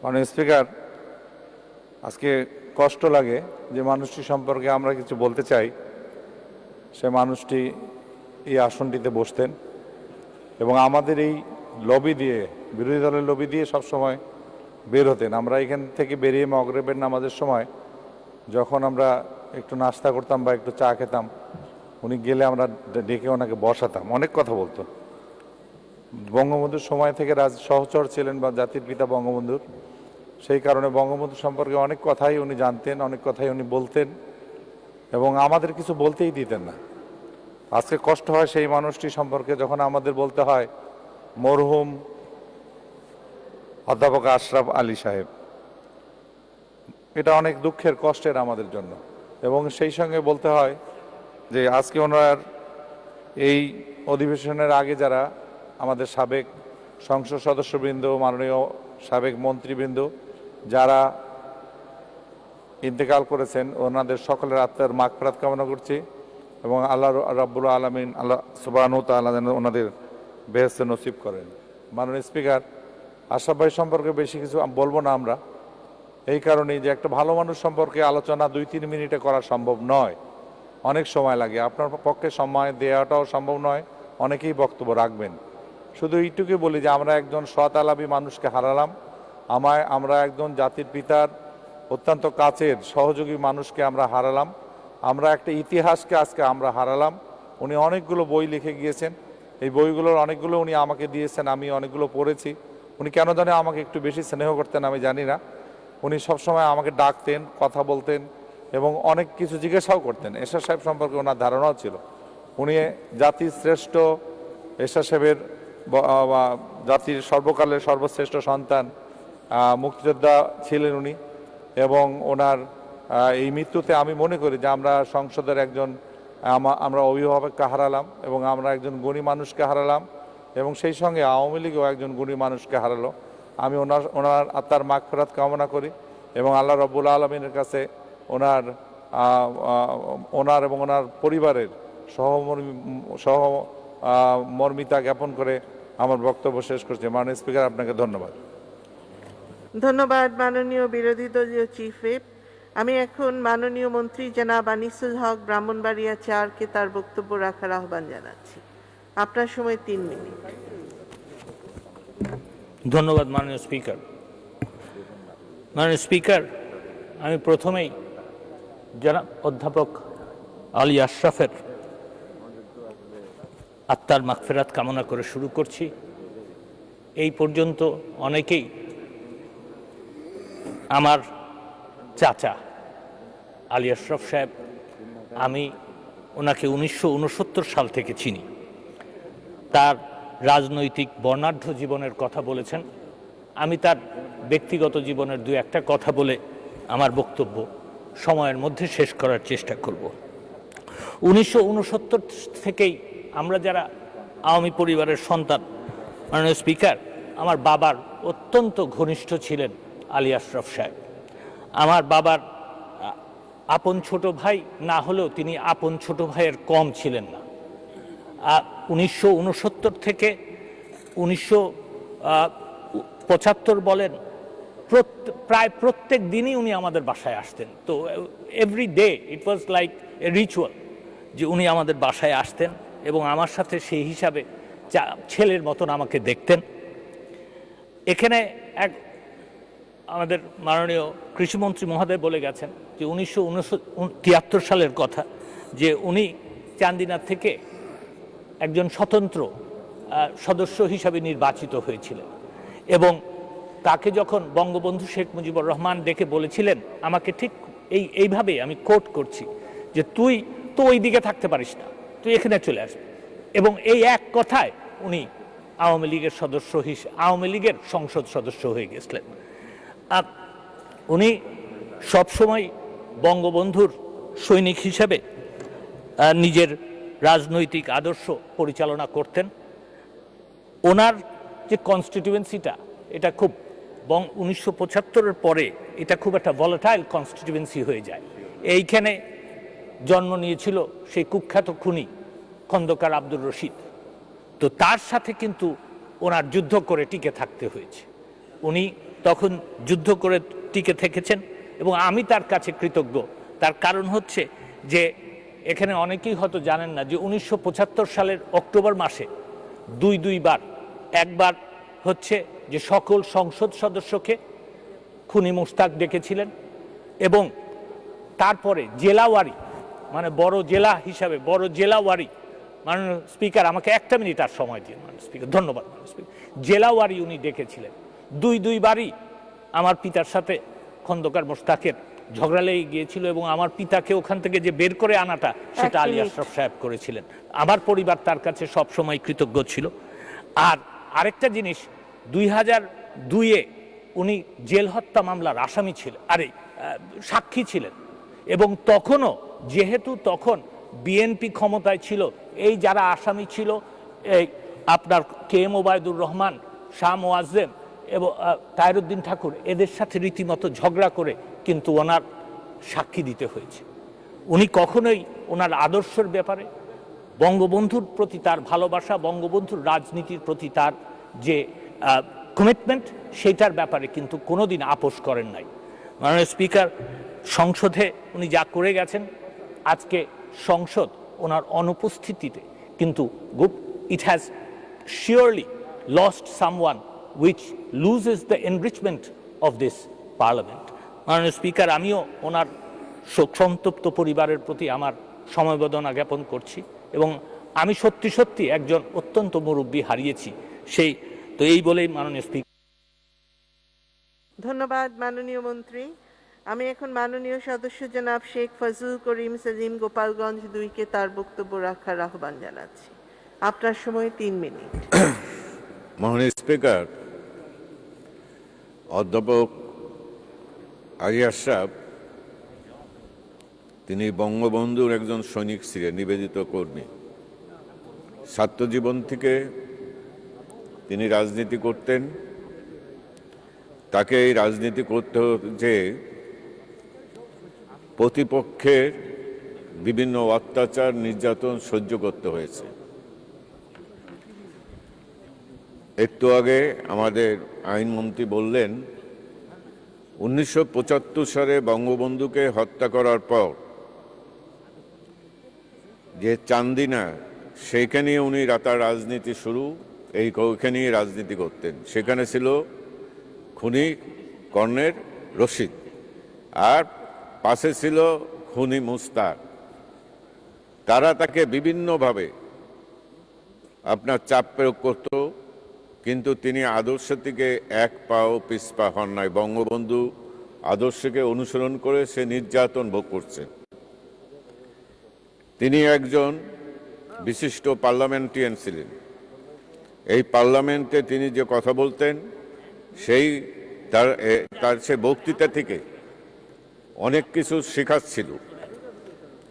মাননীয় স্পিকার, আজকে কষ্ট লাগে যে মানুষটি সম্পর্কে আমরা কিছু বলতে চাই, সে মানুষটি এই আসনটিতে বসতেন এবং আমাদের এই লবি দিয়ে, বিরোধী দলের লবি দিয়ে সবসময় বের হতেন। আমরা এখান থেকে বেরিয়ে মাগরিবের নামাজের সময় যখন আমরা একটু নাস্তা করতাম বা একটু চা খেতাম, উনি গেলে আমরা ডেকে ওনাকে বসাতাম, অনেক কথা বলতো। বঙ্গবন্ধুর সময় থেকে সহচর ছিলেন বা জাতির পিতা বঙ্গবন্ধুর, সেই কারণে বঙ্গবন্ধু সম্পর্কে অনেক কথাই উনি জানতেন, অনেক কথাই উনি বলতেন এবং আমাদের কিছু বলতেই দিতেন না। আজকে কষ্ট হয় সেই মানুষটি সম্পর্কে যখন আমাদের বলতে হয় মরহুম অধ্যাপক আশরাফ আলী সাহেব। এটা অনেক দুঃখের কষ্টের আমাদের জন্য, এবং সেই সঙ্গে বলতে হয় যে আজকে ওনার এই অধিবেশনের আগে যারা আমাদের সাবেক সংসদ সদস্যবৃন্দ, মাননীয় সাবেক মন্ত্রীবৃন্দ যারা ইন্তেকাল করেছেন, ওনাদের সকলের আত্মার মাগফিরাত কামনা করছি এবং আল্লাহ রাব্বুল আলামিন আল্লাহ সুবহানাহু ওয়া তাআলা যেন ওনাদের বেহেশত নসিব করেন। মাননীয় স্পিকার, আশরাফ ভাই সম্পর্কে বেশি কিছু বলবো না আমরা, এই কারণেই যে একটা ভালো মানুষ সম্পর্কে আলোচনা 2-3 মিনিটে করা সম্ভব নয়, অনেক সময় লাগে। আপনার পক্ষে সময় দেওয়াটাও সম্ভব নয়, অনেকেই বক্তব্য রাখবেন। শুধু এইটুকুই বলি যে আমরা একজন সৎ আলাপী মানুষকে হারালাম, আমরা একজন জাতির পিতার অত্যন্ত কাছের সহযোগী মানুষকে আমরা হারালাম, আমরা একটা ইতিহাসকে আজকে আমরা হারালাম। উনি অনেকগুলো বই লিখে গিয়েছেন, এই বইগুলোর অনেকগুলো উনি আমাকে দিয়েছেন, আমি অনেকগুলো পড়েছি। উনি কেন জানে আমাকে একটু বেশি স্নেহ করতেন আমি জানি না। উনি সবসময় আমাকে ডাকতেন, কথা বলতেন এবং অনেক কিছু জিজ্ঞাসাও করতেন। এরশাদ সাহেব সম্পর্কে ওনার ধারণাও ছিল। উনি জাতির শ্রেষ্ঠ এরশাদ সাহেবের জাতির সর্বকালের সর্বশ্রেষ্ঠ সন্তান, মুক্তিযোদ্ধা ছিলেন উনি, এবং ওনার এই মৃত্যুতে আমি মনে করি যে আমরা সংসদের একজন আমরা অভিভাবককে হারালাম এবং আমরা একজন গুণী মানুষকে হারালাম, এবং সেই সঙ্গে আওয়ামী লীগও একজন গুণী মানুষকে হারালো। আমি ওনার আত্মার মাগফিরাত কামনা করি এবং আল্লাহ রাব্বুল আলামিনের কাছে ওনার এবং ওনার পরিবারের সহমর্মিতা জ্ঞাপন করে আমার বক্তব্য শেষ করছি। মাননীয় স্পিকার, আপনাকে ধন্যবাদ। ধন্যবাদ মাননীয় বিরোধী দলীয় চিফ হুইপ। আমি এখন মাননীয় মন্ত্রী জনাব আনিসুল হক ব্রাহ্মণবাড়িয়া 4কে তার বক্তব্য রাখার আহ্বান জানাচ্ছি। আপনার সময় 3 মিনিট। ধন্যবাদ মাননীয় স্পিকার। মাননীয় স্পিকার, আমি প্রথমেই জনাব অধ্যাপক আলী আশরাফের আত্মার মাগফিরাত কামনা করে শুরু করছি। এই পর্যন্ত অনেকেই আমার চাচা আলী আশরাফ সাহেব, আমি ওনাকে 1969 সাল থেকে চিনি। তার রাজনৈতিক বর্ণাঢ্য জীবনের কথা বলেছেন, আমি তার ব্যক্তিগত জীবনের 2-1টা কথা বলে আমার বক্তব্য সময়ের মধ্যে শেষ করার চেষ্টা করব। 1969 থেকেই আমরা যারা আওয়ামী পরিবারের সন্তান, মাননীয় স্পিকার, আমার বাবার অত্যন্ত ঘনিষ্ঠ ছিলেন আলী আশরাফ সাহেব। আমার বাবার আপন ছোট ভাই না হলেও তিনি আপন ছোট ভাইয়ের কম ছিলেন না। 1969 থেকে 1975 বলেন, প্রায় প্রত্যেক দিনই উনি আমাদের বাসায় আসতেন। তো every day it was like a ritual যে উনি আমাদের বাসায় আসতেন এবং আমার সাথে সেই হিসাবে ছেলের মতন আমাকে দেখতেন। এখানে আমাদের মাননীয় কৃষিমন্ত্রী মহোদয় বলে গেছেন যে 1973 সালের কথা, যে উনি চান্দিনা থেকে একজন স্বতন্ত্র সদস্য হিসাবে নির্বাচিত হয়েছিলেন এবং তাকে যখন বঙ্গবন্ধু শেখ মুজিবুর রহমান ডেকে বলেছিলেন আমাকে, ঠিক এইভাবে আমি কোট করছি, যে তুই তো ওই দিকে থাকতে পারিস না, তুই এখানে চলে আসবি, এবং এই এক কথায় উনি আওয়ামী লীগের আওয়ামী লীগের সংসদ সদস্য হয়ে গেছিলেন। উনি সবসময় বঙ্গবন্ধুর সৈনিক হিসেবে নিজের রাজনৈতিক আদর্শ পরিচালনা করতেন। ওনার যে কনস্টিটিউয়েন্সিটা, এটা খুব 1975-এর পরে এটা খুব একটা ভলাটাইল কনস্টিটিউয়েন্সি হয়ে যায়। এইখানে জন্ম নিয়েছিল সেই কুখ্যাত খুনি খন্দকার আব্দুর রশিদ। তো তার সাথে কিন্তু ওনার যুদ্ধ করে টিকে থাকতে হয়েছে। উনি তখন যুদ্ধ করে টিকে থেকেছেন এবং আমি তার কাছে কৃতজ্ঞ। তার কারণ হচ্ছে যে এখানে অনেকেই হয়তো জানেন না যে 1975 সালের অক্টোবর মাসে দুইবার, একবার হচ্ছে যে সকল সংসদ সদস্যকে খুনি মুশতাক ডেকেছিলেন এবং তারপরে জেলাওয়ারি, মানে বড় জেলা হিসাবে বড় জেলাওয়ারি, মাননীয় স্পিকার আমাকে 1 মিনিট আর সময় দিন মাননীয় স্পিকার, ধন্যবাদ মাননীয় স্পিকার, জেলাওয়ারি উনি ডেকেছিলেন। দুইবারই আমার পিতার সাথে খন্দকার মোশতাকের ঝগড়া লেগে গিয়েছিল এবং আমার পিতাকে ওখান থেকে যে বের করে আনাটা সেটা আলী আশরাফ সাহেব করেছিলেন। আমার পরিবার তার কাছে সবসময় কৃতজ্ঞ ছিল। আর আরেকটা জিনিস, 2002-এ উনি জেল হত্যা মামলার আসামি ছিলেন, সাক্ষী ছিলেন। এবং তখনও যেহেতু তখন বিএনপি ক্ষমতায় ছিল, এই যারা আসামি ছিল, এই আপনার কে এম ওবায়দুর রহমান, শাহ মোয়াজ্জেম এবং তায়রুদ্দিন ঠাকুর, এদের সাথে রীতিমতো ঝগড়া করে কিন্তু ওনার সাক্ষী দিতে হয়েছে। উনি কখনোই ওনার আদর্শের ব্যাপারে, বঙ্গবন্ধুর প্রতি তার ভালোবাসা, বঙ্গবন্ধুর রাজনীতির প্রতি তার যে কমিটমেন্ট, সেটার ব্যাপারে কিন্তু কোনোদিন আপোষ করেন নাই। মাননীয় স্পিকার, সংসদে উনি যা করে গেছেন, আজকে সংসদ ওনার অনুপস্থিতিতে কিন্তু it has surely lost someone which loses the enrichment of this parliament. মাননীয় স্পিকার, আমিও ওনার শোকসন্তপ্ত পরিবারের প্রতি আমার সমবেদনা জ্ঞাপন করছি এবং আমি সত্যি সত্যি একজন অত্যন্ত মুরব্বী হারিয়েছি। এই বলেই মাননীয় স্পিকার। ধন্যবাদ মাননীয় মন্ত্রী। আমি এখন মাননীয় সদস্য জনাব শেখ ফজলুল করিম সেলিম গোপালগঞ্জ 2-কে তার বক্তব্য রাখার আহ্বান জানাচ্ছি। আপনার সময় 3 মিনিট। মাননীয় স্পিকার, অধ্যাপক আরিয়াস সাহেব তিনি বঙ্গবন্ধুর একজন সৈনিক ছিলেন, নিবেদিত কর্মী। ছাত্র জীবন থেকে তিনি রাজনীতি করতেন। তাকে এই রাজনীতি করতে যে প্রতিপক্ষের বিভিন্ন অত্যাচার, নির্যাতন সহ্য করতে হয়েছে। একটু আগে আমাদের আইনমন্ত্রী বললেন 1975 সালে বঙ্গবন্ধুকে হত্যা করার পর যে চান্দিনা, সেইখানে উনি তার রাজনীতি শুরু, ওইখানেই রাজনীতি করতেন। সেখানে ছিল খুনি কর্নেল রশিদ, আর পাশে ছিল খুনি মুস্তাক। তারা তাকে বিভিন্নভাবে আপনার চাপ প্রয়োগ করত, কিন্তু তিনি আদর্শ থেকে এক পাও পিছপা হন নাই। বঙ্গবন্ধু আদর্শকে অনুসরণ করে সে নির্যাতন ভোগ করছে। তিনি একজন বিশিষ্ট পার্লামেন্টারিয়ান ছিলেন। এই পার্লামেন্টে তিনি যে কথা বলতেন, তার সে বক্তৃতা থেকে অনেক কিছু শেখাচ্ছিল।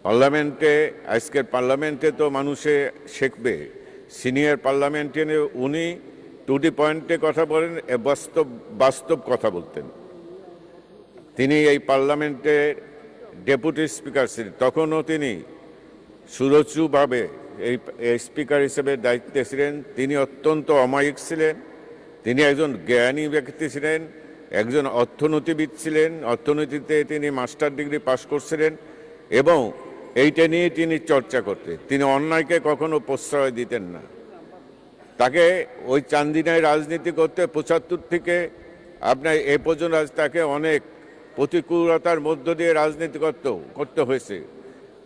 পার্লামেন্টে, আজকের পার্লামেন্টে তো মানুষে শিখবে, সিনিয়র পার্লামেন্টারিয়ানে উনি টুটি পয়েন্টে কথা বলেন, বাস্তব কথা বলতেন। তিনি এই পার্লামেন্টের ডেপুটি স্পিকার ছিলেন। তখনও তিনি সুরুচিভাবে এই স্পিকার হিসেবে দায়িত্বে ছিলেন। তিনি অত্যন্ত অমায়িক ছিলেন। তিনি একজন জ্ঞানী ব্যক্তি ছিলেন, একজন অর্থনীতিবিদ ছিলেন। অর্থনীতিতে তিনি মাস্টার ডিগ্রি পাশ করছিলেন এবং এইটা নিয়ে তিনি চর্চা করতেন। তিনি অন্যায়কে কখনো প্রশ্রয় দিতেন না। তাকে ওই চান্দিনায় রাজনীতি করতে 75 থেকে আপনার এ পর্যন্ত তাকে অনেক প্রতিকূলতার মধ্য দিয়ে রাজনীতি করতে হয়েছে।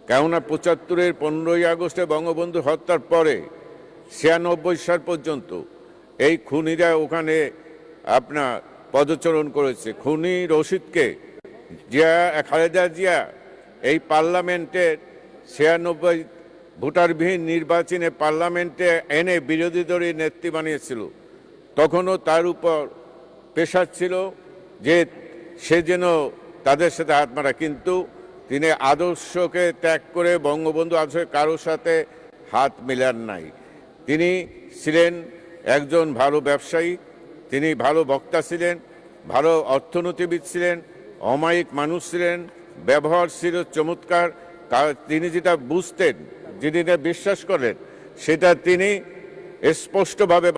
কেননা 75-এর 15ই আগস্টে বঙ্গবন্ধু হত্যার পরে 96 সাল পর্যন্ত এই খুনিরা ওখানে আপনার পদচারণ করেছে। খুনি রশিদকে খালেদা জিয়া এই পার্লামেন্টের 96 ভোটারবিহীন নির্বাচনে পার্লামেন্টে এনে বিরোধী দলের নেত্রী বানিয়েছিল। তখনও তার উপর প্রেশার ছিল যে সে যেন তাদের সাথে হাত মারা, কিন্তু তিনি আদর্শকে ত্যাগ করে বঙ্গবন্ধু আদর্শে কারোর সাথে হাত মিলান নাই। তিনি ছিলেন একজন ভালো ব্যবসায়ী, তিনি ভালো বক্তা ছিলেন, ভালো অর্থনীতিবিদ ছিলেন, অমায়িক মানুষ ছিলেন, ব্যবহার ছিল চমৎকার। তিনি যেটা বুঝতেন, যেটা বিশ্বাস করেন, সেটা তিনি স্পষ্টভাবে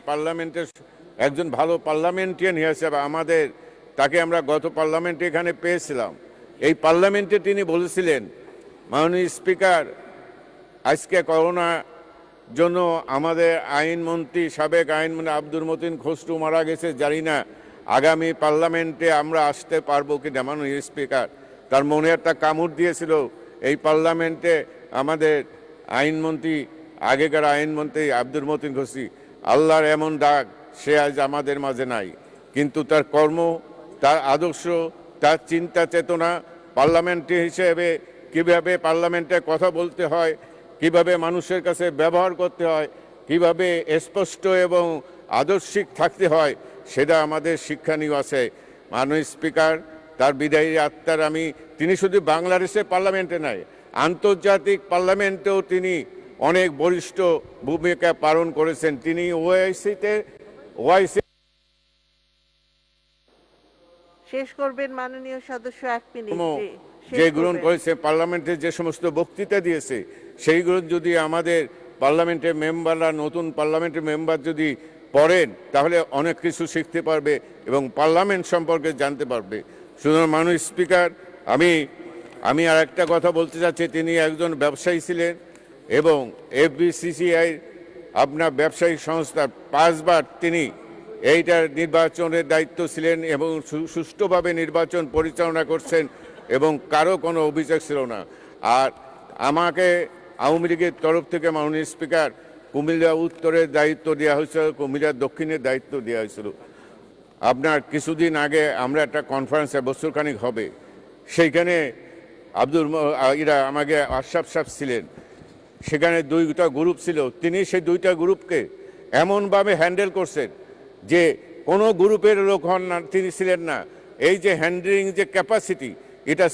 পার্লামেন্টের একজন ভালো পার্লামেন্টারিয়ান হিসেবে তাকে আমরা গত পার্লামেন্টে এখানে পেয়েছিলাম। এই পার্লামেন্টে তিনি বলেছিলেন, মাননীয় স্পিকার, আজকে করোনা জন্য আমাদের আইনমন্ত্রী, সাবেক আইনমন্ত্রী আব্দুল মতিন খসরু মারা গেছে, জানি না আগামী পার্লামেন্টে আমরা আসতে পারবো কিনা। মাননীয় স্পিকার, তার মনে একটা কামড় দিয়েছিল এই পার্লামেন্টে আমাদের আইনমন্ত্রী, আগেকার আইনমন্ত্রী আব্দুল মতিন খসরু। আল্লাহর এমন ডাক, সে আজ আমাদের মাঝে নাই, কিন্তু তার কর্ম, তার আদর্শ, তার চিন্তা চেতনা, পার্লামেন্টারি হিসেবে কিভাবে পার্লামেন্টে কথা বলতে হয়, কিভাবে মানুষের কাছে ব্যবহার করতে হয়, কিভাবে স্পষ্ট এবং আদর্শিক থাকতে হয়, সেটা আমাদের শিক্ষণীয় আছে। মাননীয় স্পিকার, তার বিদায়ী আত্মার তিনি শুধু বাংলাদেশের পার্লামেন্টে নয়, আন্তর্জাতিক পার্লামেন্টেও তিনি অনেক বলিষ্ঠ ভূমিকা পালন করেছেন। তিনি ওআইসি শেষ করবেন মাননীয় সদস্য, 1 মিনিট। যে গ্রহণ করেছে, পার্লামেন্টে যে সমস্ত বক্তৃতা দিয়েছে, সেইগুলো যদি আমাদের পার্লামেন্টের মেম্বাররা, নতুন পার্লামেন্টের মেম্বার যদি পড়েন, তাহলে অনেক কিছু শিখতে পারবে এবং পার্লামেন্ট সম্পর্কে জানতে পারবে। সুতরাং মাননীয় স্পিকার, আমি আর একটা কথা বলতে চাচ্ছি, তিনি একজন ব্যবসায়ী ছিলেন এবং এফবিসিসিআই আপনার ব্যবসায়িক সংস্থার 5 বার তিনি এইটার নির্বাচনের দায়িত্ব ছিলেন এবং সুষ্ঠুভাবে নির্বাচন পরিচালনা করছেন এবং কারো কোনো অভিযোগ ছিল না। আর আমাকে আওয়ামী লীগের তরফ থেকে মাননীয় স্পিকার কুমিল্লা উত্তরের দায়িত্ব দেওয়া হয়েছিল, কুমিল্লা দক্ষিণের দায়িত্ব দেওয়া হয়েছিল। আপনার কিছুদিন আগে আমরা একটা কনফারেন্সে, বছরখানিক হবে, সেইখানে আমাকে আশরাফ সাহেব ছিলেন, সেখানে 2টা গ্রুপ ছিল। তিনি সেই 2টা গ্রুপকে এমনভাবে হ্যান্ডেল করছেন যে কোনো গ্রুপের লোক হন না, তিনি ছিলেন না। এই যে হ্যান্ডলিং যে ক্যাপাসিটি, এটা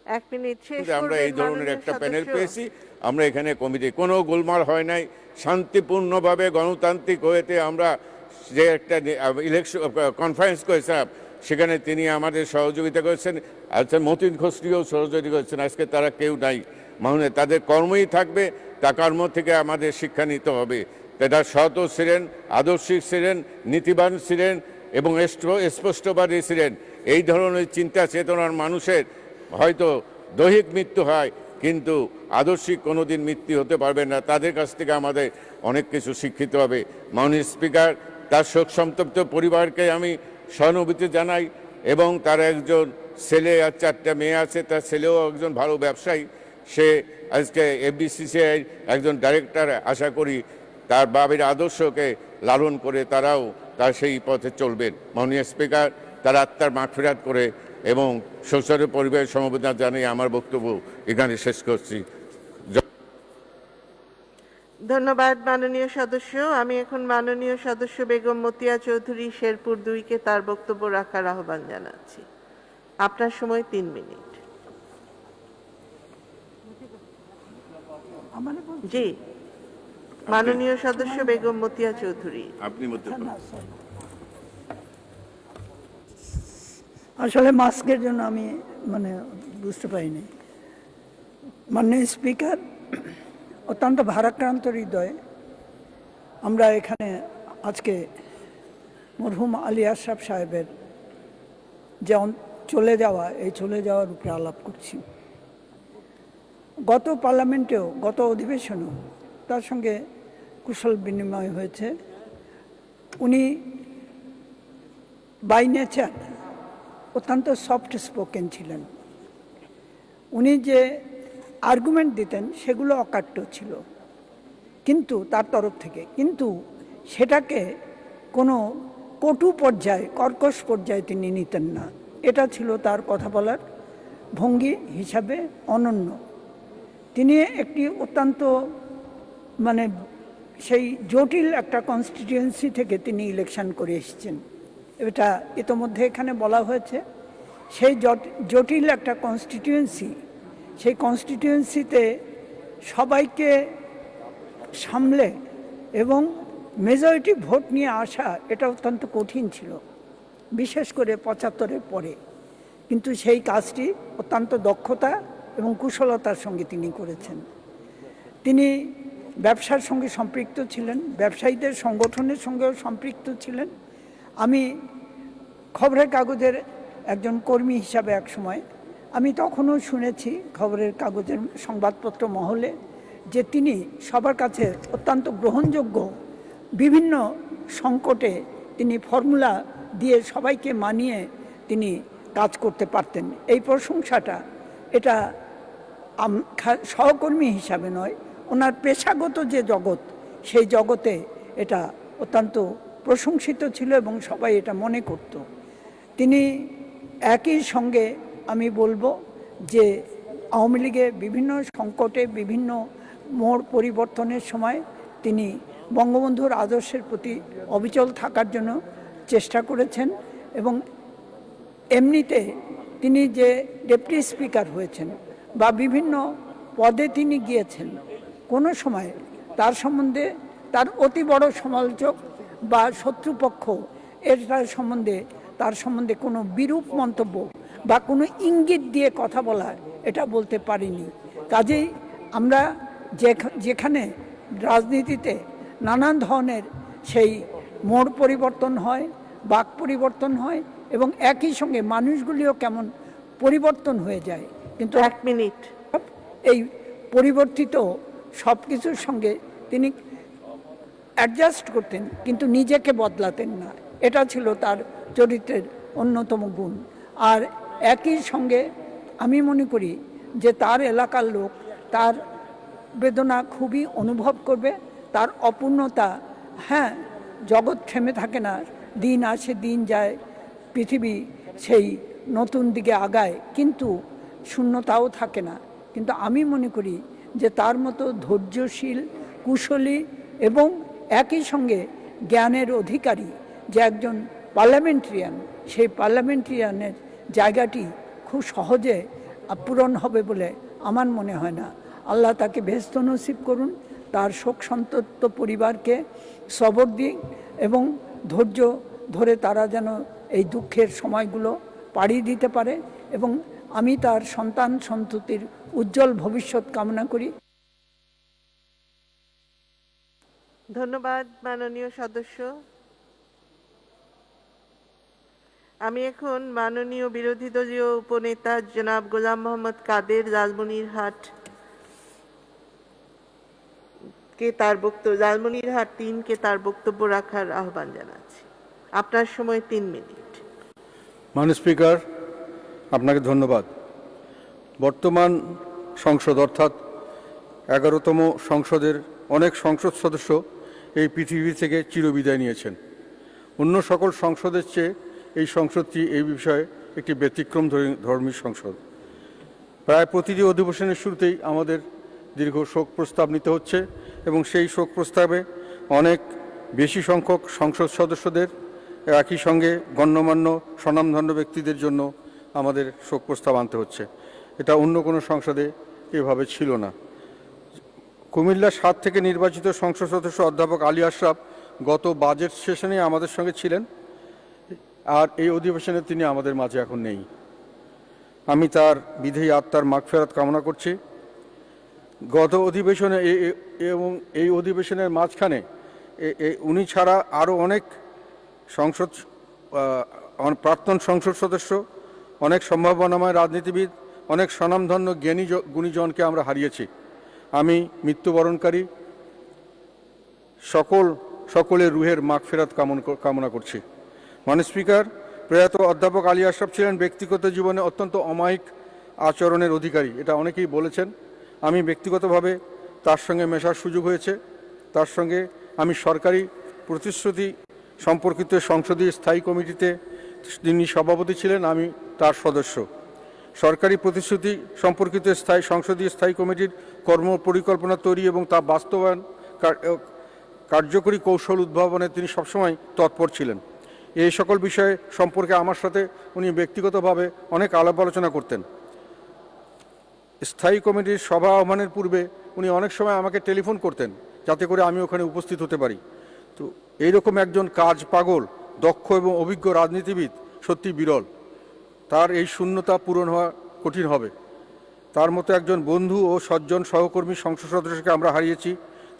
1 মিনিট শেষ। আমরা এই ধরনের একটা প্যানেল পেয়েছি। আমরা এখানে কমিটি, কোনো গোলমাল হয় নাই, শান্তিপূর্ণভাবে গণতান্ত্রিক হয়েতে আমরা যে একটা ইলেকশন কনফারেন্স করেছিলাম, সেখানে তিনি আমাদের সহযোগিতা করেছেন। আচ্ছা, মতিন খসরুও সহযোগিতা করেছেন। আজকে তারা কেউ নাই, মানে তাদের কর্মই থাকবে, তা কর্ম থেকে আমাদের শিক্ষা নিতে হবে। তারা সৎ ছিলেন, আদর্শিক ছিলেন, নীতিবান ছিলেন এবং স্পষ্টবাদী ছিলেন। এই ধরনের চিন্তা চেতনার মানুষের হয়তো দৈহিক মৃত্যু হয়, কিন্তু আদর্শিক কোনোদিন মৃত্যু হতে পারবে না। তাদের কাছ থেকে আমাদের অনেক কিছু শিক্ষিত হবে। মাননীয় স্পিকার, তার শোক সন্তপ্ত পরিবারকে আমি সহানুভূতি জানাই এবং তার একজন ছেলে আর 4টা মেয়ে আছে। তার ছেলেও একজন ভালো ব্যবসায়ী, সে আজকে এফবিসিসিআই একজন ডাইরেক্টর। আশা করি তার বাবার আদর্শকে লালন করে তারাও তার সেই পথে চলবেন। মাননীয় স্পিকার, তার আত্মার মাগফিরাত করে এবং শোষণের পরিবারের সমবেদনা জানিয়ে আমার বক্তব্য এখানে শেষ করছি। ধন্যবাদ মাননীয় সদস্য। আমি এখন মাননীয় সদস্য বেগম মতিয়া চৌধুরী শেরপুর 2-কে তার বক্তব্য রাখার আহ্বান জানাচ্ছি। আপনার সময় 3 মিনিট। জি, মাননীয় সদস্য বেগম মতিয়া চৌধুরী। আপনি আসলে মাস্কের জন্য আমি বুঝতে পারিনি। মাননীয় স্পিকার, অত্যন্ত ভারাক্রান্ত হৃদয়ে আমরা এখানে আজকে মরহুম আলী আশরাফ সাহেবের যে চলে যাওয়া, এই চলে যাওয়ার উপরে আলাপ করছি। গত পার্লামেন্টেও, গত অধিবেশনেও তার সঙ্গে কুশল বিনিময় হয়েছে। উনি বাই নেচার অত্যন্ত সফট স্পোকেন ছিলেন। উনি যে আর্গুমেন্ট দিতেন সেগুলো অকাট্য ছিল, কিন্তু তার তরফ থেকে, কিন্তু সেটাকে কোনো কটু পর্যায়ে, কর্কশ পর্যায়ে তিনি নিতেন না। এটা ছিল তার কথা বলার ভঙ্গি হিসাবে অনন্য। তিনি একটি অত্যন্ত সেই জটিল একটা কনস্টিটিউয়েন্সি থেকে তিনি ইলেকশন করে এসেছেন। এটা ইতোমধ্যে এখানে বলা হয়েছে। সেই জটিল একটা কনস্টিটিউয়েন্সি, সেই কনস্টিটিউয়েন্সিতে সবাইকে সামলে এবং মেজরিটি ভোট নিয়ে আসা, এটা অত্যন্ত কঠিন ছিল, বিশেষ করে 75-এর পরে। কিন্তু সেই কাজটি অত্যন্ত দক্ষতা এবং কুশলতার সঙ্গে তিনি করেছেন। তিনি ব্যবসার সঙ্গে সম্পৃক্ত ছিলেন, ব্যবসায়ীদের সংগঠনের সঙ্গেও সম্পৃক্ত ছিলেন। আমি খবরের কাগজের একজন কর্মী হিসাবে এক সময় আমি তখনও শুনেছি খবরের কাগজের সংবাদপত্র মহলে যে তিনি সবার কাছে অত্যন্ত গ্রহণযোগ্য, বিভিন্ন সংকটে তিনি ফর্মুলা দিয়ে সবাইকে মানিয়ে তিনি কাজ করতে পারতেন। এই প্রশংসাটা এটা সহকর্মী হিসাবে নয়, ওনার পেশাগত যে জগৎ, সেই জগতে এটা অত্যন্ত প্রশংসিত ছিল এবং সবাই এটা মনে করত। তিনি একই সঙ্গে আমি বলবো যে আওয়ামী লীগে বিভিন্ন সংকটে, বিভিন্ন মোড় পরিবর্তনের সময় তিনি বঙ্গবন্ধুর আদর্শের প্রতি অবিচল থাকার জন্য চেষ্টা করেছেন এবং এমনিতে তিনি যে ডেপুটি স্পিকার হয়েছেন বা বিভিন্ন পদে তিনি গিয়েছেন, কোনো সময় তার সম্বন্ধে তার অতি বড় সমালোচক বা শত্রুপক্ষ তার সম্বন্ধে কোনো বিরূপ মন্তব্য বা কোনো ইঙ্গিত দিয়ে কথা বলা এটা বলতে পারিনি। কাজেই আমরা যেখানে রাজনীতিতে নানান ধরনের সেই মোড় পরিবর্তন হয়, বাক পরিবর্তন হয় এবং একই সঙ্গে মানুষগুলিও কেমন পরিবর্তন হয়ে যায়, কিন্তু 1 মিনিট। এই পরিবর্তিত সব কিছুর সঙ্গে তিনি অ্যাডজাস্ট করতেন কিন্তু নিজেকে বদলাতেন না। এটা ছিল তার চরিত্রের অন্যতম গুণ। আর একই সঙ্গে আমি মনে করি যে তার এলাকার লোক তার বেদনা খুবই অনুভব করবে, তার অপূর্ণতা। হ্যাঁ, জগৎ থেমে থাকে না, দিন আসে দিন যায়, পৃথিবী সেই নতুন দিকে আগায়, কিন্তু শূন্যতাও থাকে না। কিন্তু আমি মনে করি যে তার মতো ধৈর্যশীল, কুশলী এবং একই সঙ্গে জ্ঞানের অধিকারী যে একজন পার্লামেন্টেরিয়ান, সেই পার্লামেন্টেরিয়ানের জায়গাটি খুব সহজে পূরণ হবে বলে আমার মনে হয় না। আল্লাহ তাকে বেহেশত নসিব করুন, তার শোক সন্তপ্ত পরিবারকে সবর দিন এবং ধৈর্য ধরে তারা যেন এই দুঃখের সময়গুলো পাড়ি দিতে পারে এবং আমি তার সন্তান সন্ততির উজ্জ্বল ভবিষ্যৎ কামনা করি। ধন্যবাদ মাননীয় সদস্য। আমি এখন মাননীয় বিরোধী দলীয় উপনেতা জনাব গোলাম মোহাম্মদ কাদের লালমনিরহাট লালমনিরহাট 3 তার বক্তব্য রাখার আহ্বান জানাচ্ছি। আপনার সময় 3 মিনিট। মাননীয় স্পিকার, আপনাকে ধন্যবাদ। বর্তমান সংসদ অর্থাৎ 11তম সংসদের অনেক সংসদ সদস্য এই পৃথিবী থেকে চিরবিদায় নিয়েছেন। অন্য সকল সংসদের চেয়ে এই সংসদটি এই বিষয়ে একটি ব্যতিক্রম ধর্মী সংসদ। প্রায় প্রতিটি অধিবেশনের শুরুতেই আমাদের দীর্ঘ শোক প্রস্তাব নিতে হচ্ছে এবং সেই শোক প্রস্তাবে অনেক বেশি সংখ্যক সংসদ সদস্যদের, একই সঙ্গে গণ্যমান্য স্বনামধন্য ব্যক্তিদের জন্য আমাদের শোক প্রস্তাব আনতে হচ্ছে। এটা অন্য কোনো সংসদে এভাবে ছিল না। কুমিল্লা 7 থেকে নির্বাচিত সংসদ সদস্য অধ্যাপক আলী আশরাফ গত বাজেট সেশনে আমাদের সঙ্গে ছিলেন, আর এই অধিবেশনে তিনি আমাদের মাঝে এখন নেই। আমি তার বিধেয়ী আত্মার মাগফিরাত কামনা করছি। গত অধিবেশনে এবং এই অধিবেশনের মাঝখানে উনি ছাড়া আরও অনেক প্রাক্তন সংসদ সদস্য, অনেক সম্ভাবনাময় রাজনীতিবিদ, অনেক স্বনামধন্য জ্ঞানী গুণীজনকে আমরা হারিয়েছি। আমি মৃত্যুবরণকারী সকলের রুহের মাগফিরাত কামনা করছি। মাননীয় স্পিকার, প্রয়াত অধ্যাপক আলী আশরাফ ছিলেন ব্যক্তিগত জীবনে অত্যন্ত অমায়িক আচরণের অধিকারী, এটা অনেকেই বলেছেন। আমি ব্যক্তিগতভাবে তার সঙ্গে মেশার সুযোগ হয়েছে। তার সঙ্গে আমি সরকারি প্রতিশ্রুতি সম্পর্কিত সংসদীয় স্থায়ী কমিটিতে তিনি সভাপতি ছিলেন, আমি তার সদস্য। সরকারি প্রতিশ্রুতি সম্পর্কিত সংসদীয় স্থায়ী কমিটির কর্ম পরিকল্পনা তৈরি এবং তা বাস্তবায়ন কার্যকরী কৌশল উদ্ভাবনে তিনি সবসময় তৎপর ছিলেন। এই সকল বিষয়ে সম্পর্কে আমার সাথে উনি ব্যক্তিগতভাবে অনেক আলাপ আলোচনা করতেন। স্থায়ী কমিটির সভা আহ্বানের পূর্বে উনি অনেক সময় আমাকে টেলিফোন করতেন যাতে করে আমি ওখানে উপস্থিত হতে পারি। তো এইরকম একজন কাজ পাগল, দক্ষ এবং অভিজ্ঞ রাজনীতিবিদ সত্যি বিরল। তার এই শূন্যতা পূরণ হওয়া কঠিন হবে। তার মতো একজন বন্ধু ও সজ্জন সহকর্মী সংসদ সদস্যকে আমরা হারিয়েছি।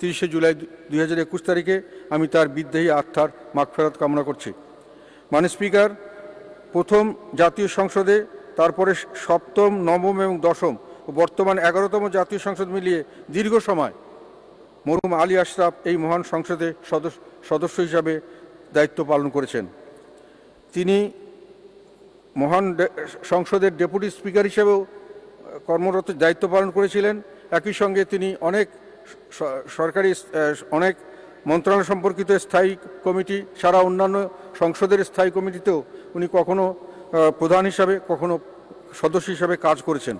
30শে জুলাই 2021 তারিখে আমি তার বিদেহী আত্মার মাগফিরাত কামনা করছি। মাননীয় স্পিকার, প্রথম জাতীয় সংসদে, তারপরে 7ম, 9ম এবং 10ম ও বর্তমান 11তম জাতীয় সংসদ মিলিয়ে দীর্ঘ সময় মরহুম আলী আশরাফ এই মহান সংসদে সদস্য হিসাবে দায়িত্ব পালন করেছেন। তিনি মহান সংসদের ডেপুটি স্পিকার হিসেবেও কর্মরত দায়িত্ব পালন করেছিলেন। একই সঙ্গে তিনি অনেক সরকারি অনেক মন্ত্রণালয় সম্পর্কিত স্থায়ী কমিটি ছাড়া অন্যান্য সংসদের স্থায়ী কমিটিতেও উনি কখনো প্রধান হিসাবে, কখনো সদস্য হিসাবে কাজ করেছেন।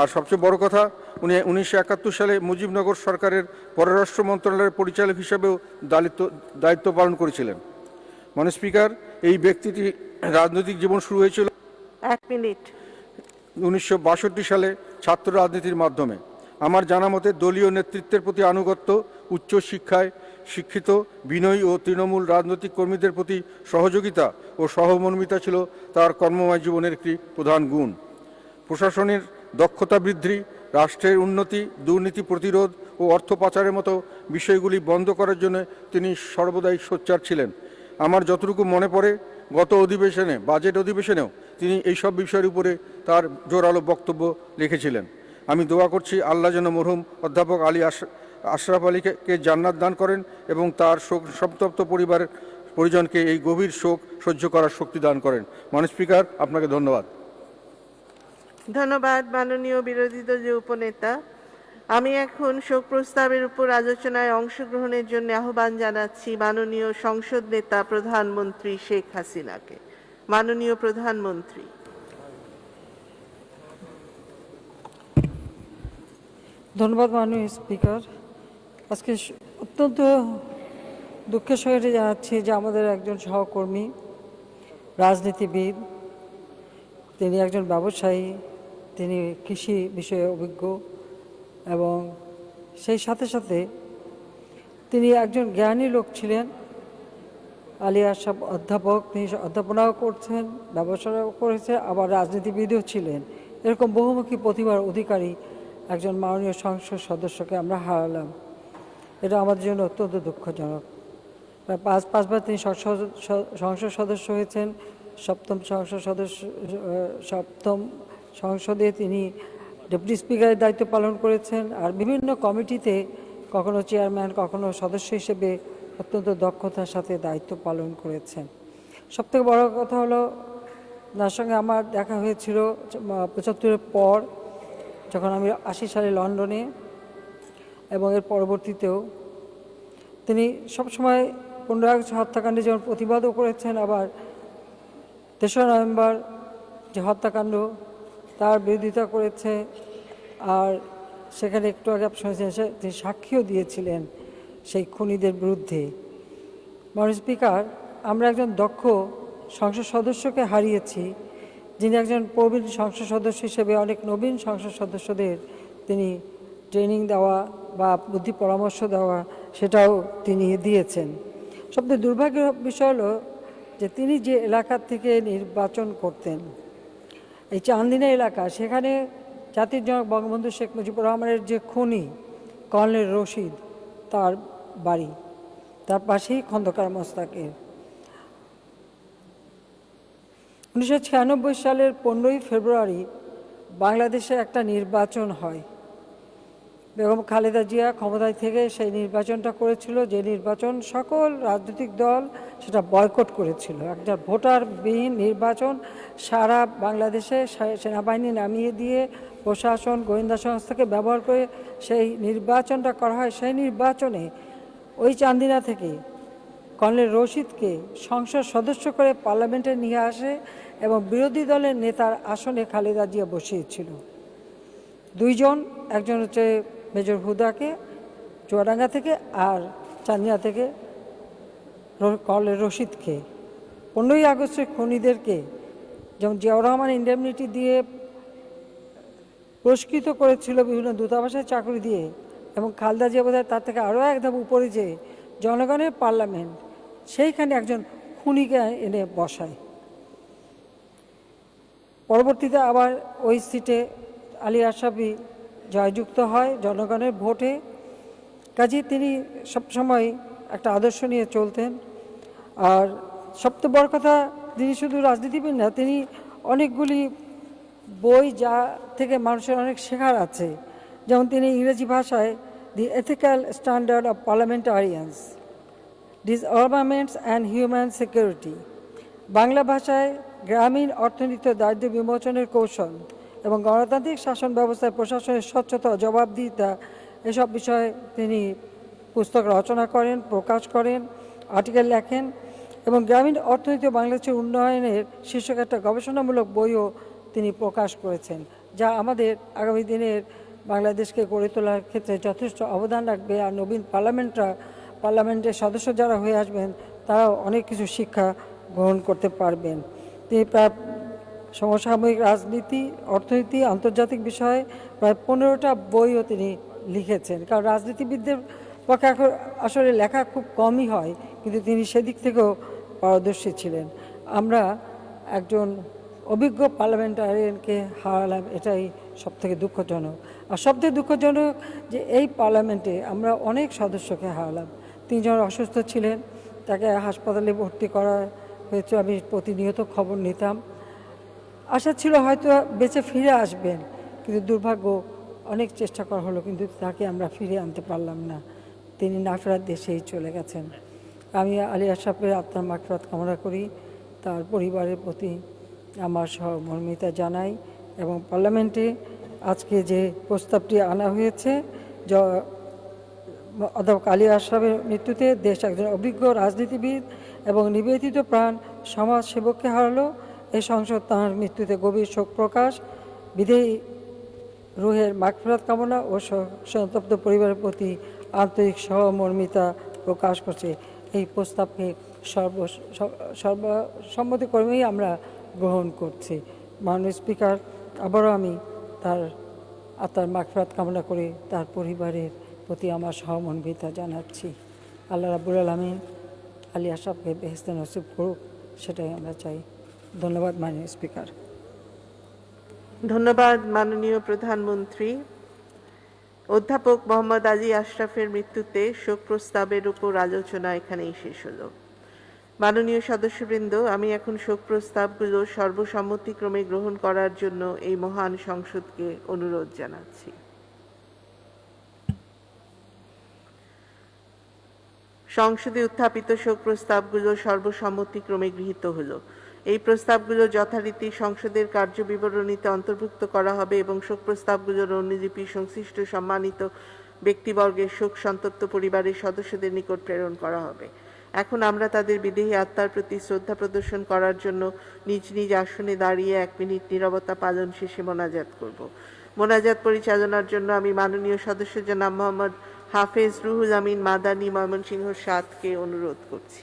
আর সবচেয়ে বড় কথা, উনি 1971 সালে মুজিবনগর সরকারের পররাষ্ট্র মন্ত্রণালয়ের পরিচালক হিসেবেও দায়িত্ব পালন করেছিলেন। মাননীয় স্পিকার, এই ব্যক্তিটি রাজনৈতিক জীবন শুরু হয়েছিল 1 মিনিট। 1962 সালে ছাত্র রাজনীতির মাধ্যমে। আমার জানা মতে দলীয় নেতৃত্বের প্রতি আনুগত্য, উচ্চ শিক্ষায় শিক্ষিত, বিনয়ী ও তৃণমূল রাজনৈতিক কর্মীদের প্রতি সহযোগিতা ও সহমর্মিতা ছিল তার কর্মময় জীবনের একটি প্রধান গুণ। প্রশাসনের দক্ষতা বৃদ্ধি, রাষ্ট্রের উন্নতি, দুর্নীতি প্রতিরোধ ও অর্থ পাচারের মতো বিষয়গুলি বন্ধ করার জন্য তিনি সর্বদাই সোচ্চার ছিলেন। আমার যতটুকু মনে পড়ে, গত অধিবেশনে, বাজেট অধিবেশনেও তিনি এইসব বিষয়ের উপরে তার জোরালো বক্তব্য লিখেছিলেন। আমি দোয়া করছি আল্লাহ যেন মরহুম অধ্যাপক আলী আশরাফ আলীকে জান্নাত দান করেন এবং তার শোক সন্তপ্ত পরিজনকে এই গভীর শোক সহ্য করার শক্তি দান করেন। মাননীয় স্পিকার, আপনাকে ধন্যবাদ। ধন্যবাদ মাননীয় বিরোধী দলীয় উপনেতা। আমি এখন শোক প্রস্তাবের উপর আলোচনায় অংশগ্রহণের জন্য আহ্বান জানাচ্ছি মাননীয় সংসদ নেতা প্রধানমন্ত্রী শেখ হাসিনাকে। মাননীয় প্রধানমন্ত্রী। ধন্যবাদ মাননীয় স্পিকার। আজকে অত্যন্ত দুঃখের সঙ্গে জানাচ্ছি যে আমাদের একজন সহকর্মী, রাজনীতিবিদ, তিনি একজন ব্যবসায়ী, তিনি কৃষি বিষয়ে অভিজ্ঞ এবং সেই সাথে সাথে তিনি একজন জ্ঞানী লোক ছিলেন। আলী আশরাফ অধ্যাপক, তিনি অধ্যাপনাও করছেন, ব্যবসাও করেছেন, আবার রাজনীতিবিদও ছিলেন। এরকম বহুমুখী প্রতিভার অধিকারী একজন মাননীয় সংসদ সদস্যকে আমরা হারালাম। এটা আমাদের জন্য অত্যন্ত দুঃখজনক। প্রায় পাঁচবার তিনি সংসদ সদস্য হয়েছেন। সপ্তম সংসদে তিনি ডেপুটি স্পিকারের দায়িত্ব পালন করেছেন, আর বিভিন্ন কমিটিতে কখনো চেয়ারম্যান, কখনো সদস্য হিসেবে অত্যন্ত দক্ষতার সাথে দায়িত্ব পালন করেছেন। সবথেকে বড় কথা হলো, তার সঙ্গে আমার দেখা হয়েছিল 75-এর পর, যখন আমি 80 সালে লন্ডনে, এবং এর পরবর্তীতেও তিনি সবসময় 15 আগস্ট হত্যাকাণ্ডে যেমন প্রতিবাদও করেছেন, আবার 3রা নভেম্বর যে হত্যাকাণ্ড তার বিরোধিতা করেছে, আর সেখানে একটু আগে আপনি শুনেছেন তিনি সাক্ষীও দিয়েছিলেন সেই খুনিদের বিরুদ্ধে। মাননীয় স্পিকার, আমরা একজন দক্ষ সংসদ সদস্যকে হারিয়েছি, যিনি একজন প্রবীণ সংসদ সদস্য হিসেবে অনেক নবীন সংসদ সদস্যদের তিনি ট্রেনিং দেওয়া বা বুদ্ধি পরামর্শ দেওয়া সেটাও তিনি দিয়েছেন। সবচেয়ে দুর্ভাগ্যের বিষয় হলো যে তিনি যে এলাকা থেকে নির্বাচন করতেন, এই চান্দিনা এলাকা, সেখানে জাতির জনক বঙ্গবন্ধু শেখ মুজিবুর রহমানের যে খুনি কর্নেল রশিদ, তার বাড়ি, তার পাশেই খন্দকার মোস্তাকের। 1996 সালের 15ই ফেব্রুয়ারি বাংলাদেশে একটা নির্বাচন হয়। বেগম খালেদা জিয়া ক্ষমতায় থেকে সেই নির্বাচনটা করেছিল, যে নির্বাচন সকল রাজনৈতিক দল সেটা বয়কট করেছিল। একটা ভোটারবিহীন নির্বাচন সারা বাংলাদেশে সেনাবাহিনী নামিয়ে দিয়ে প্রশাসন, গোয়েন্দা সংস্থাকে ব্যবহার করে সেই নির্বাচনটা করা হয়। সেই নির্বাচনে ওই চান্দিনা থেকে কর্নেল রশিদকে সংসদ সদস্য করে পার্লামেন্টে নিয়ে আসে এবং বিরোধী দলের নেতার আসনে খালেদা জিয়া বসিয়েছিল। দুইজন, একজন হচ্ছে মেজর হুদাকে চুয়াডাঙ্গা থেকে, আর চান্দিনা থেকে কর্নেল রশিদকে। 15ই আগস্টের খুনিদেরকে যেমন জিয়াউর রহমান ইন্ডেমনিটি দিয়ে পুরস্কৃত করেছিল, বিভিন্ন দূতাবাসের চাকরি দিয়ে, এবং খালেদা জিয়া বোধহয় তার থেকে আরও এক ধাপ উপরে যে জনগণের পার্লামেন্ট, সেইখানে একজন খুনিকে এনে বসায়। পরবর্তীতে আবার ওই সিটে আলী আশরাফি জয়যুক্ত হয় জনগণের ভোটে। কাজেই তিনি সবসময় একটা আদর্শ নিয়ে চলতেন। আর সবচেয়ে বড় কথা, তিনি শুধু রাজনীতিবিদ না, তিনি অনেকগুলি বই যা থেকে মানুষের অনেক শেখার আছে। যেমন তিনি ইংরেজি ভাষায় the ethical standard of parliamentarians, disarmaments and human security, Bangla ভাষায় গ্রামীণ অর্থনীতি দারিদ্র্য বিমোচনের কৌশল এবং গণতান্ত্রিক শাসন ব্যবস্থায় প্রশাসনের স্বচ্ছতা, জবাবদিহিতা, এসব বিষয়ে তিনি পুস্তক রচনা করেন, প্রকাশ করেন, আর্টিকেল লেখেন, এবং গ্রামীণ অর্থনীতি ও বাংলাদেশের উন্নয়নের শীর্ষক একটা গবেষণামূলক বইও তিনি প্রকাশ করেছেন। যা আমাদের আগামী দিনের বাংলাদেশকে গড়ে তোলার ক্ষেত্রে যথেষ্ট অবদান রাখবে। আর নবীন পার্লামেন্টের সদস্য যারা হয়ে আসবেন তারাও অনেক কিছু শিক্ষা গ্রহণ করতে পারবেন। তিনি প্রায় সমসাময়িক রাজনীতি, অর্থনীতি, আন্তর্জাতিক বিষয়ে প্রায় 15টা বইও তিনি লিখেছেন। কারণ রাজনীতিবিদদের পক্ষে আসলে লেখা খুব কমই হয়, কিন্তু তিনি সেদিক থেকেও পারদর্শী ছিলেন। আমরা একজন অভিজ্ঞ পার্লামেন্টারিয়ানকে হারালাম, এটাই সবথেকে দুঃখজনক। আর সবথেকে দুঃখজনক যে এই পার্লামেন্টে আমরা অনেক সদস্যকে হারালাম। 3 জন অসুস্থ ছিলেন, তাকে হাসপাতালে ভর্তি করা হয়েছে, আমি প্রতিনিয়ত খবর নিতাম। আশা ছিল হয়তো বেঁচে ফিরে আসবেন, কিন্তু দুর্ভাগ্য অনেক চেষ্টা করা হলো, কিন্তু তাকে আমরা ফিরে আনতে পারলাম না। তিনি না ফেরার দেশেই চলে গেছেন। আমি আলী আশরাফের আত্মার মাগফিরাত কামনা করি, তার পরিবারের প্রতি আমার সহমর্মিতা জানাই। এবং পার্লামেন্টে আজকে যে প্রস্তাবটি আনা হয়েছে, অধ্যাপক আলী আশরাফের মৃত্যুতে দেশ একজন অভিজ্ঞ রাজনীতিবিদ এবং নিবেদিত প্রাণ সমাজ সেবককে হারালো। এই সংসদ তাঁর মৃত্যুতে গভীর শোক প্রকাশ, বিদেয়ী রুহের মাগফিরাত কামনা ও সন্তপ্ত পরিবারের প্রতি আন্তরিক সহমর্মিতা প্রকাশ করছে। এই প্রস্তাবকে সর্বসম্মতিক্রমেই আমরা গ্রহণ করছি। মাননীয় স্পিকার, আবারও আমি তার আত্মার মাগফিরাত কামনা করে তার পরিবারের প্রতি আমার সহমর্মিতা জানাচ্ছি। আল্লাহ রাব্বুল আলামিন আলী আশরাফকে বেহেশতে নসিব করুক, সেটাই আমরা চাই। ধন্যবাদ মাননীয় স্পিকার। ধন্যবাদ মাননীয় প্রধানমন্ত্রী। অধ্যাপক মোহাম্মদ আলী আশরাফের মৃত্যুতে শোক প্রস্তাবের উপর আলোচনা এখানেই শেষ হলো। মাননীয় সদস্যবৃন্দ, আমি এখন শোক প্রস্তাবগুলো সর্বসম্মতিক্রমে গ্রহণ করার জন্য এই মহান সংসদকে অনুরোধ জানাচ্ছি। সংসদে উত্থাপিত শোক প্রস্তাবগুলো সর্বসম্মতিক্রমে গৃহীত হলো। এই প্রস্তাবগুলো যথারীতি সংসদের কার্যবিবরণীতে অন্তর্ভুক্ত করা হবে এবং শোক প্রস্তাবগুলোর অনুলিপি সংশ্লিষ্ট সম্মানিত ব্যক্তিবর্গের শোক সন্তপ্ত পরিবারের সদস্যদের নিকট প্রেরণ করা হবে। এখন আমরা তাদের বিদেহী আত্মার প্রতি শ্রদ্ধা প্রদর্শন করার জন্য নিজ নিজ আসনে দাঁড়িয়ে 1 মিনিট নীরবতা পালন শেষে মোনাজাত করব। মোনাজাত পরিচালনার জন্য আমি মাননীয় সদস্য জনাব মোহাম্মদ হাফেজ রুহুল আমিন মাদানী, ময়মনসিংহ 7কে অনুরোধ করছি।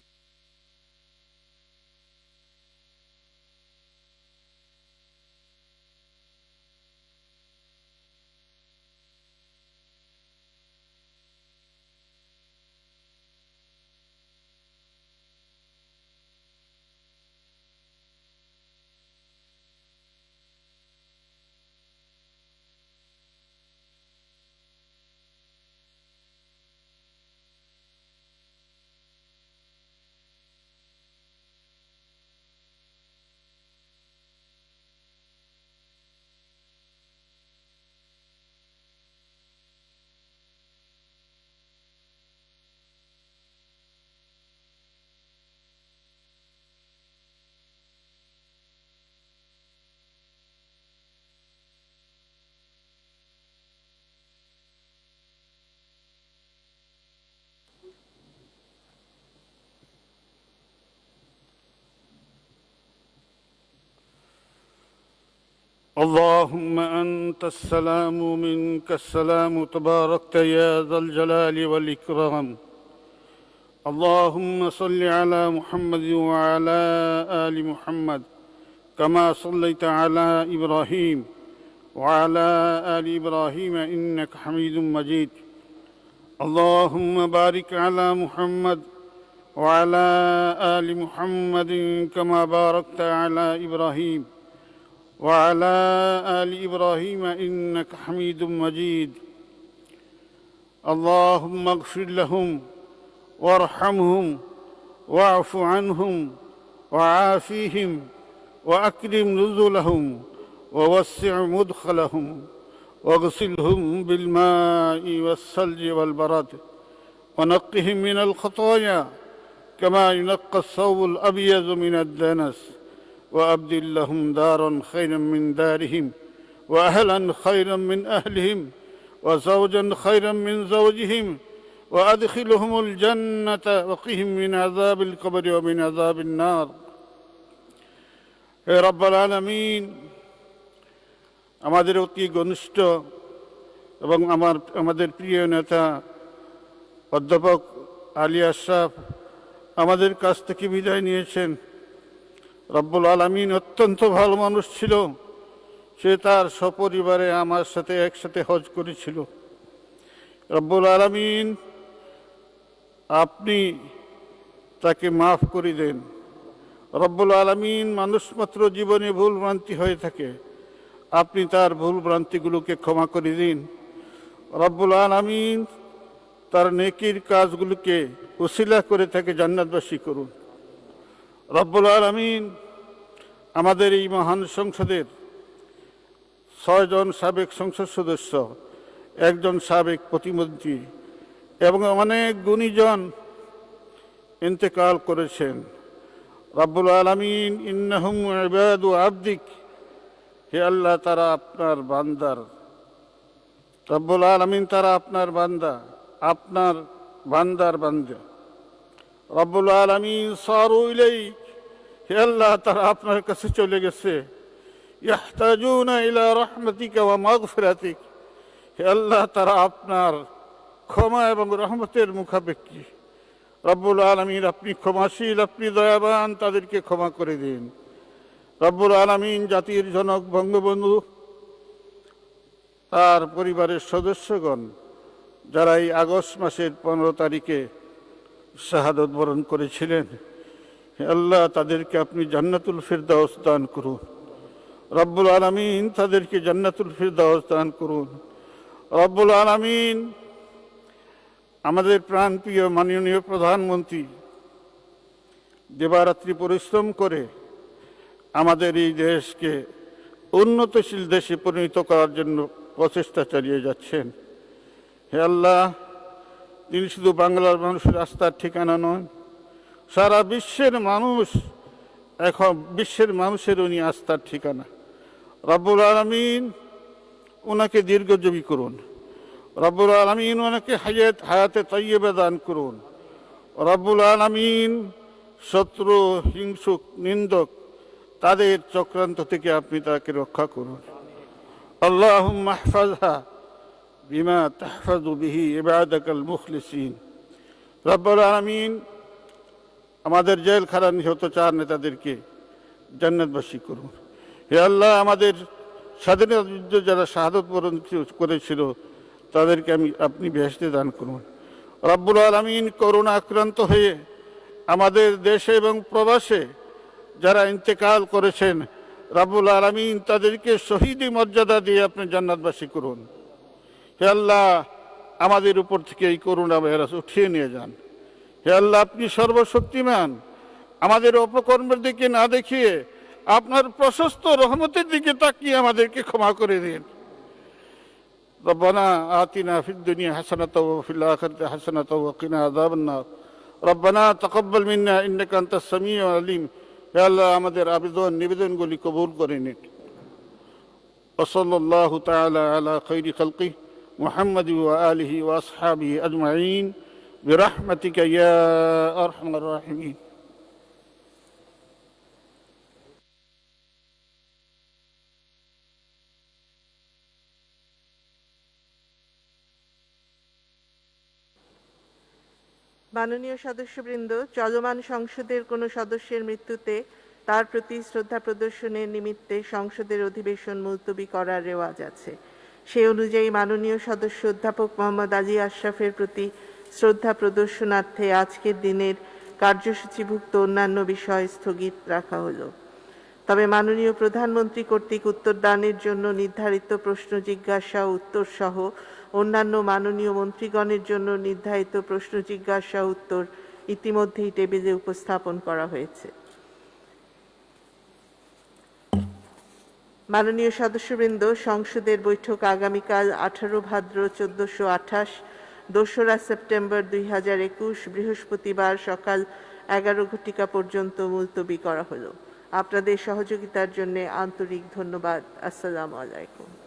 اللهم أنت السلام منك السلام تباركت يا ذا الجلال والإكرام. اللهم صل على محمد وعلى آل محمد كما صليت على إبراهيم وعلى آل إبراهيم إنك حميد مجيد. اللهم بارك على محمد وعلى آل محمد كما باركت على إبراهيم وعلى آل إبراهيم إنك حميد مجيد. اللهم اغفر لهم وارحمهم واعف عنهم وعافيهم وأكرم نزلهم ووسع مدخلهم واغسلهم بالماء والثلج والبرد ونقهم من الخطايا كما ينقى الثوب الأبيض من الدنس وأبدل لهم دارا خيرا من دارهم وأهلا خيرا من أهلهم وزوجا خيرا من زوجهم وأدخلهم الجنة وقهم من عذاب القبر ومن عذاب النار. হে রব্বুল আলামিন, আমাদের অতি ঘনিষ্ঠ এবং আমাদের প্রিয় নেতা অধ্যাপক আলী আশরাফ আমাদের কাছ থেকে বিদায় নিয়েছেন। রব্বুল আলামিন অত্যন্ত ভালো মানুষ ছিল। সে তার সপরিবারে আমার সাথে একসাথে হজ করেছিল। রব্বুল আলামিন আপনি তাকে মাফ করে দেন। রব্বুল আলামিন মানুষ মাত্র জীবনে ভুল ভ্রান্তি হয়ে থাকে, আপনি তার ভুল ভ্রান্তিগুলোকে ক্ষমা করে দিন। রব্বুল আলামিন তার নেকির কাজগুলোকে উসিলা করে তাকে জান্নাতবাসী করুন। রব্বুল আলামিন আমাদের এই মহান সংসদের 6 জন সাবেক সংসদ সদস্য, 1 জন সাবেক প্রতিমন্ত্রী এবং অনেক গুণীজন ইন্তেকাল করেছেন। রব্বুল আলামিন ইন্নাহুম ইবাদু আবদিক, হে আল্লাহ তারা আপনার বান্দার। রব্বুল আলামিন তারা আপনার বান্দা, আপনার বান্দার বান্দা। রব্বুল আলামিন সারু ইলাইক, হে আল্লাহ তারা আপনার কাছে চলে গেছে। ইয়াহতাজুনা ইলা রাহমাতিকা ওয়া মাগফিরাতিক, হে আল্লাহ তারা আপনার ক্ষমা এবং রহমতের মুখাপেক্ষী। রব্বুল আলামিন আপনি ক্ষমাশীল, আপনি দয়াবান, তাদেরকে ক্ষমা করে দিন। রব্বুল আলামিন জাতির জনক বঙ্গবন্ধু, তার পরিবারের সদস্যগণ যারা এই আগস্ট মাসের 15 তারিখে শাহাদত বরণ করেছিলেন, হে আল্লাহ তাদেরকে আপনি জান্নাতুল ফিরদাউস দান করুন। রব্বুল আলামিন তাদেরকে জান্নাতুল ফিরদাউস দান করুন। রব্বুল আলামিন আমাদের প্রাণপ্রিয় মাননীয় প্রধানমন্ত্রী দিবারাত্রি পরিশ্রম করে আমাদের এই দেশকে উন্নতশীল দেশে পরিণত করার জন্য প্রচেষ্টা চালিয়ে যাচ্ছেন। হে আল্লাহ, তিনি শুধু বাংলার মানুষের আস্থার ঠিকানা নন, সারা বিশ্বের মানুষ, এখন বিশ্বের মানুষের উনি আস্থার ঠিকানা। রব্বুল আলামিন ওনাকে দীর্ঘজীবী করুন। রব্বুল আলামিন ওনাকে হায়াতে তাইয়্যিবা দান করুন। রব্বুল আলামিন শত্রু, হিংসুক, নিন্দক তাদের চক্রান্ত থেকে আপনি তাকে রক্ষা করুন। আল্লাহুম্মা ইহফাযহা বিমা তাহফাযু বিহি ইবাদাকাল মুখলিসিন। রব্বুল আলামিন আমাদের জেলখানা নিহত 4 নেতাদেরকে জান্নাতবাসী করুন। হে আল্লাহ, আমাদের স্বাধীনতা যুদ্ধে যারা শাহাদত বরণ করেছিল তাদেরকে আপনি বেহেশতে দান করুন। রব্বুল আলামিন করোনা আক্রান্ত হয়ে আমাদের দেশে এবং প্রবাসে যারা ইন্তেকাল করেছেন, রব্বুল আলামিন তাদেরকে শহীদি মর্যাদা দিয়ে আপনি জান্নাতবাসী করুন। হে আল্লাহ, আমাদের উপর থেকে এই করোনা ভাইরাস উঠিয়ে নিয়ে যান। হে আল্লাহ, আপনি সর্বশক্তিমান, আমাদের অপকর্মের দিকে না দেখিয়ে আপনার প্রশস্ত রহমতের দিকে তাকিয়ে আমাদেরকে ক্ষমা করে দিন। রব্বানা আতিনা ফিদ দুনিয়া হাসানাতাও ওয়া ফিল আখিরাতি হাসানাতাও ওয়া কিনা আযাবান নার। রব্বানা তাকাব্বাল মিন্না ইন্নাকা আনতাস সামিউল আলিম। হে আল্লাহ, আমাদের আবেদন নিবেদনগুলি কবুল করে নিন। ওয়া সাল্লাল্লাহু তাআলা আলা খায়রি খালকিহি মুহাম্মাদি ওয়া আলিহি ওয়া আসহাবিহি আজমাইন বিরহমাতিকা ইয়া আরহামার রাহিমিন। মাননীয় সদস্যবৃন্দ, চলমান সংসদের কোনো সদস্যের মৃত্যুতে তার প্রতি শ্রদ্ধা প্রদর্শনের নিমিত্তে সংসদের অধিবেশন মুলতবি করার রেওয়াজ আছে। সেই অনুযায়ী মাননীয় সদস্য অধ্যাপক মোহাম্মদ আলী আশরাফের প্রতি শ্রদ্ধা প্রদর্শনার্থে আজকের দিনের কার্যসূচিভুক্ত অন্যান্য বিষয় স্থগিত রাখা হলো। তবে মাননীয় প্রধানমন্ত্রী কর্তৃক উত্তরদানের জন্য নির্ধারিত প্রশ্ন জিজ্ঞাসা ও উত্তর সহ অন্যান্য মাননীয় মন্ত্রীগণের জন্য নির্ধারিত প্রশ্ন জিজ্ঞাসা উত্তর ইতিমধ্যেই টেবিলে উপস্থাপন করা হয়েছে। মাননীয় সদস্যবৃন্দ, সংসদের বৈঠক আগামীকাল 18 ভাদ্র 1428, 2রা সেপ্টেম্বর 2021 বৃহস্পতিবার সকাল 11 ঘটিকা পর্যন্ত মুলতবি করা হলো। আপনাদের সহযোগিতার জন্য আন্তরিক ধন্যবাদ। আসসালামু আলাইকুম।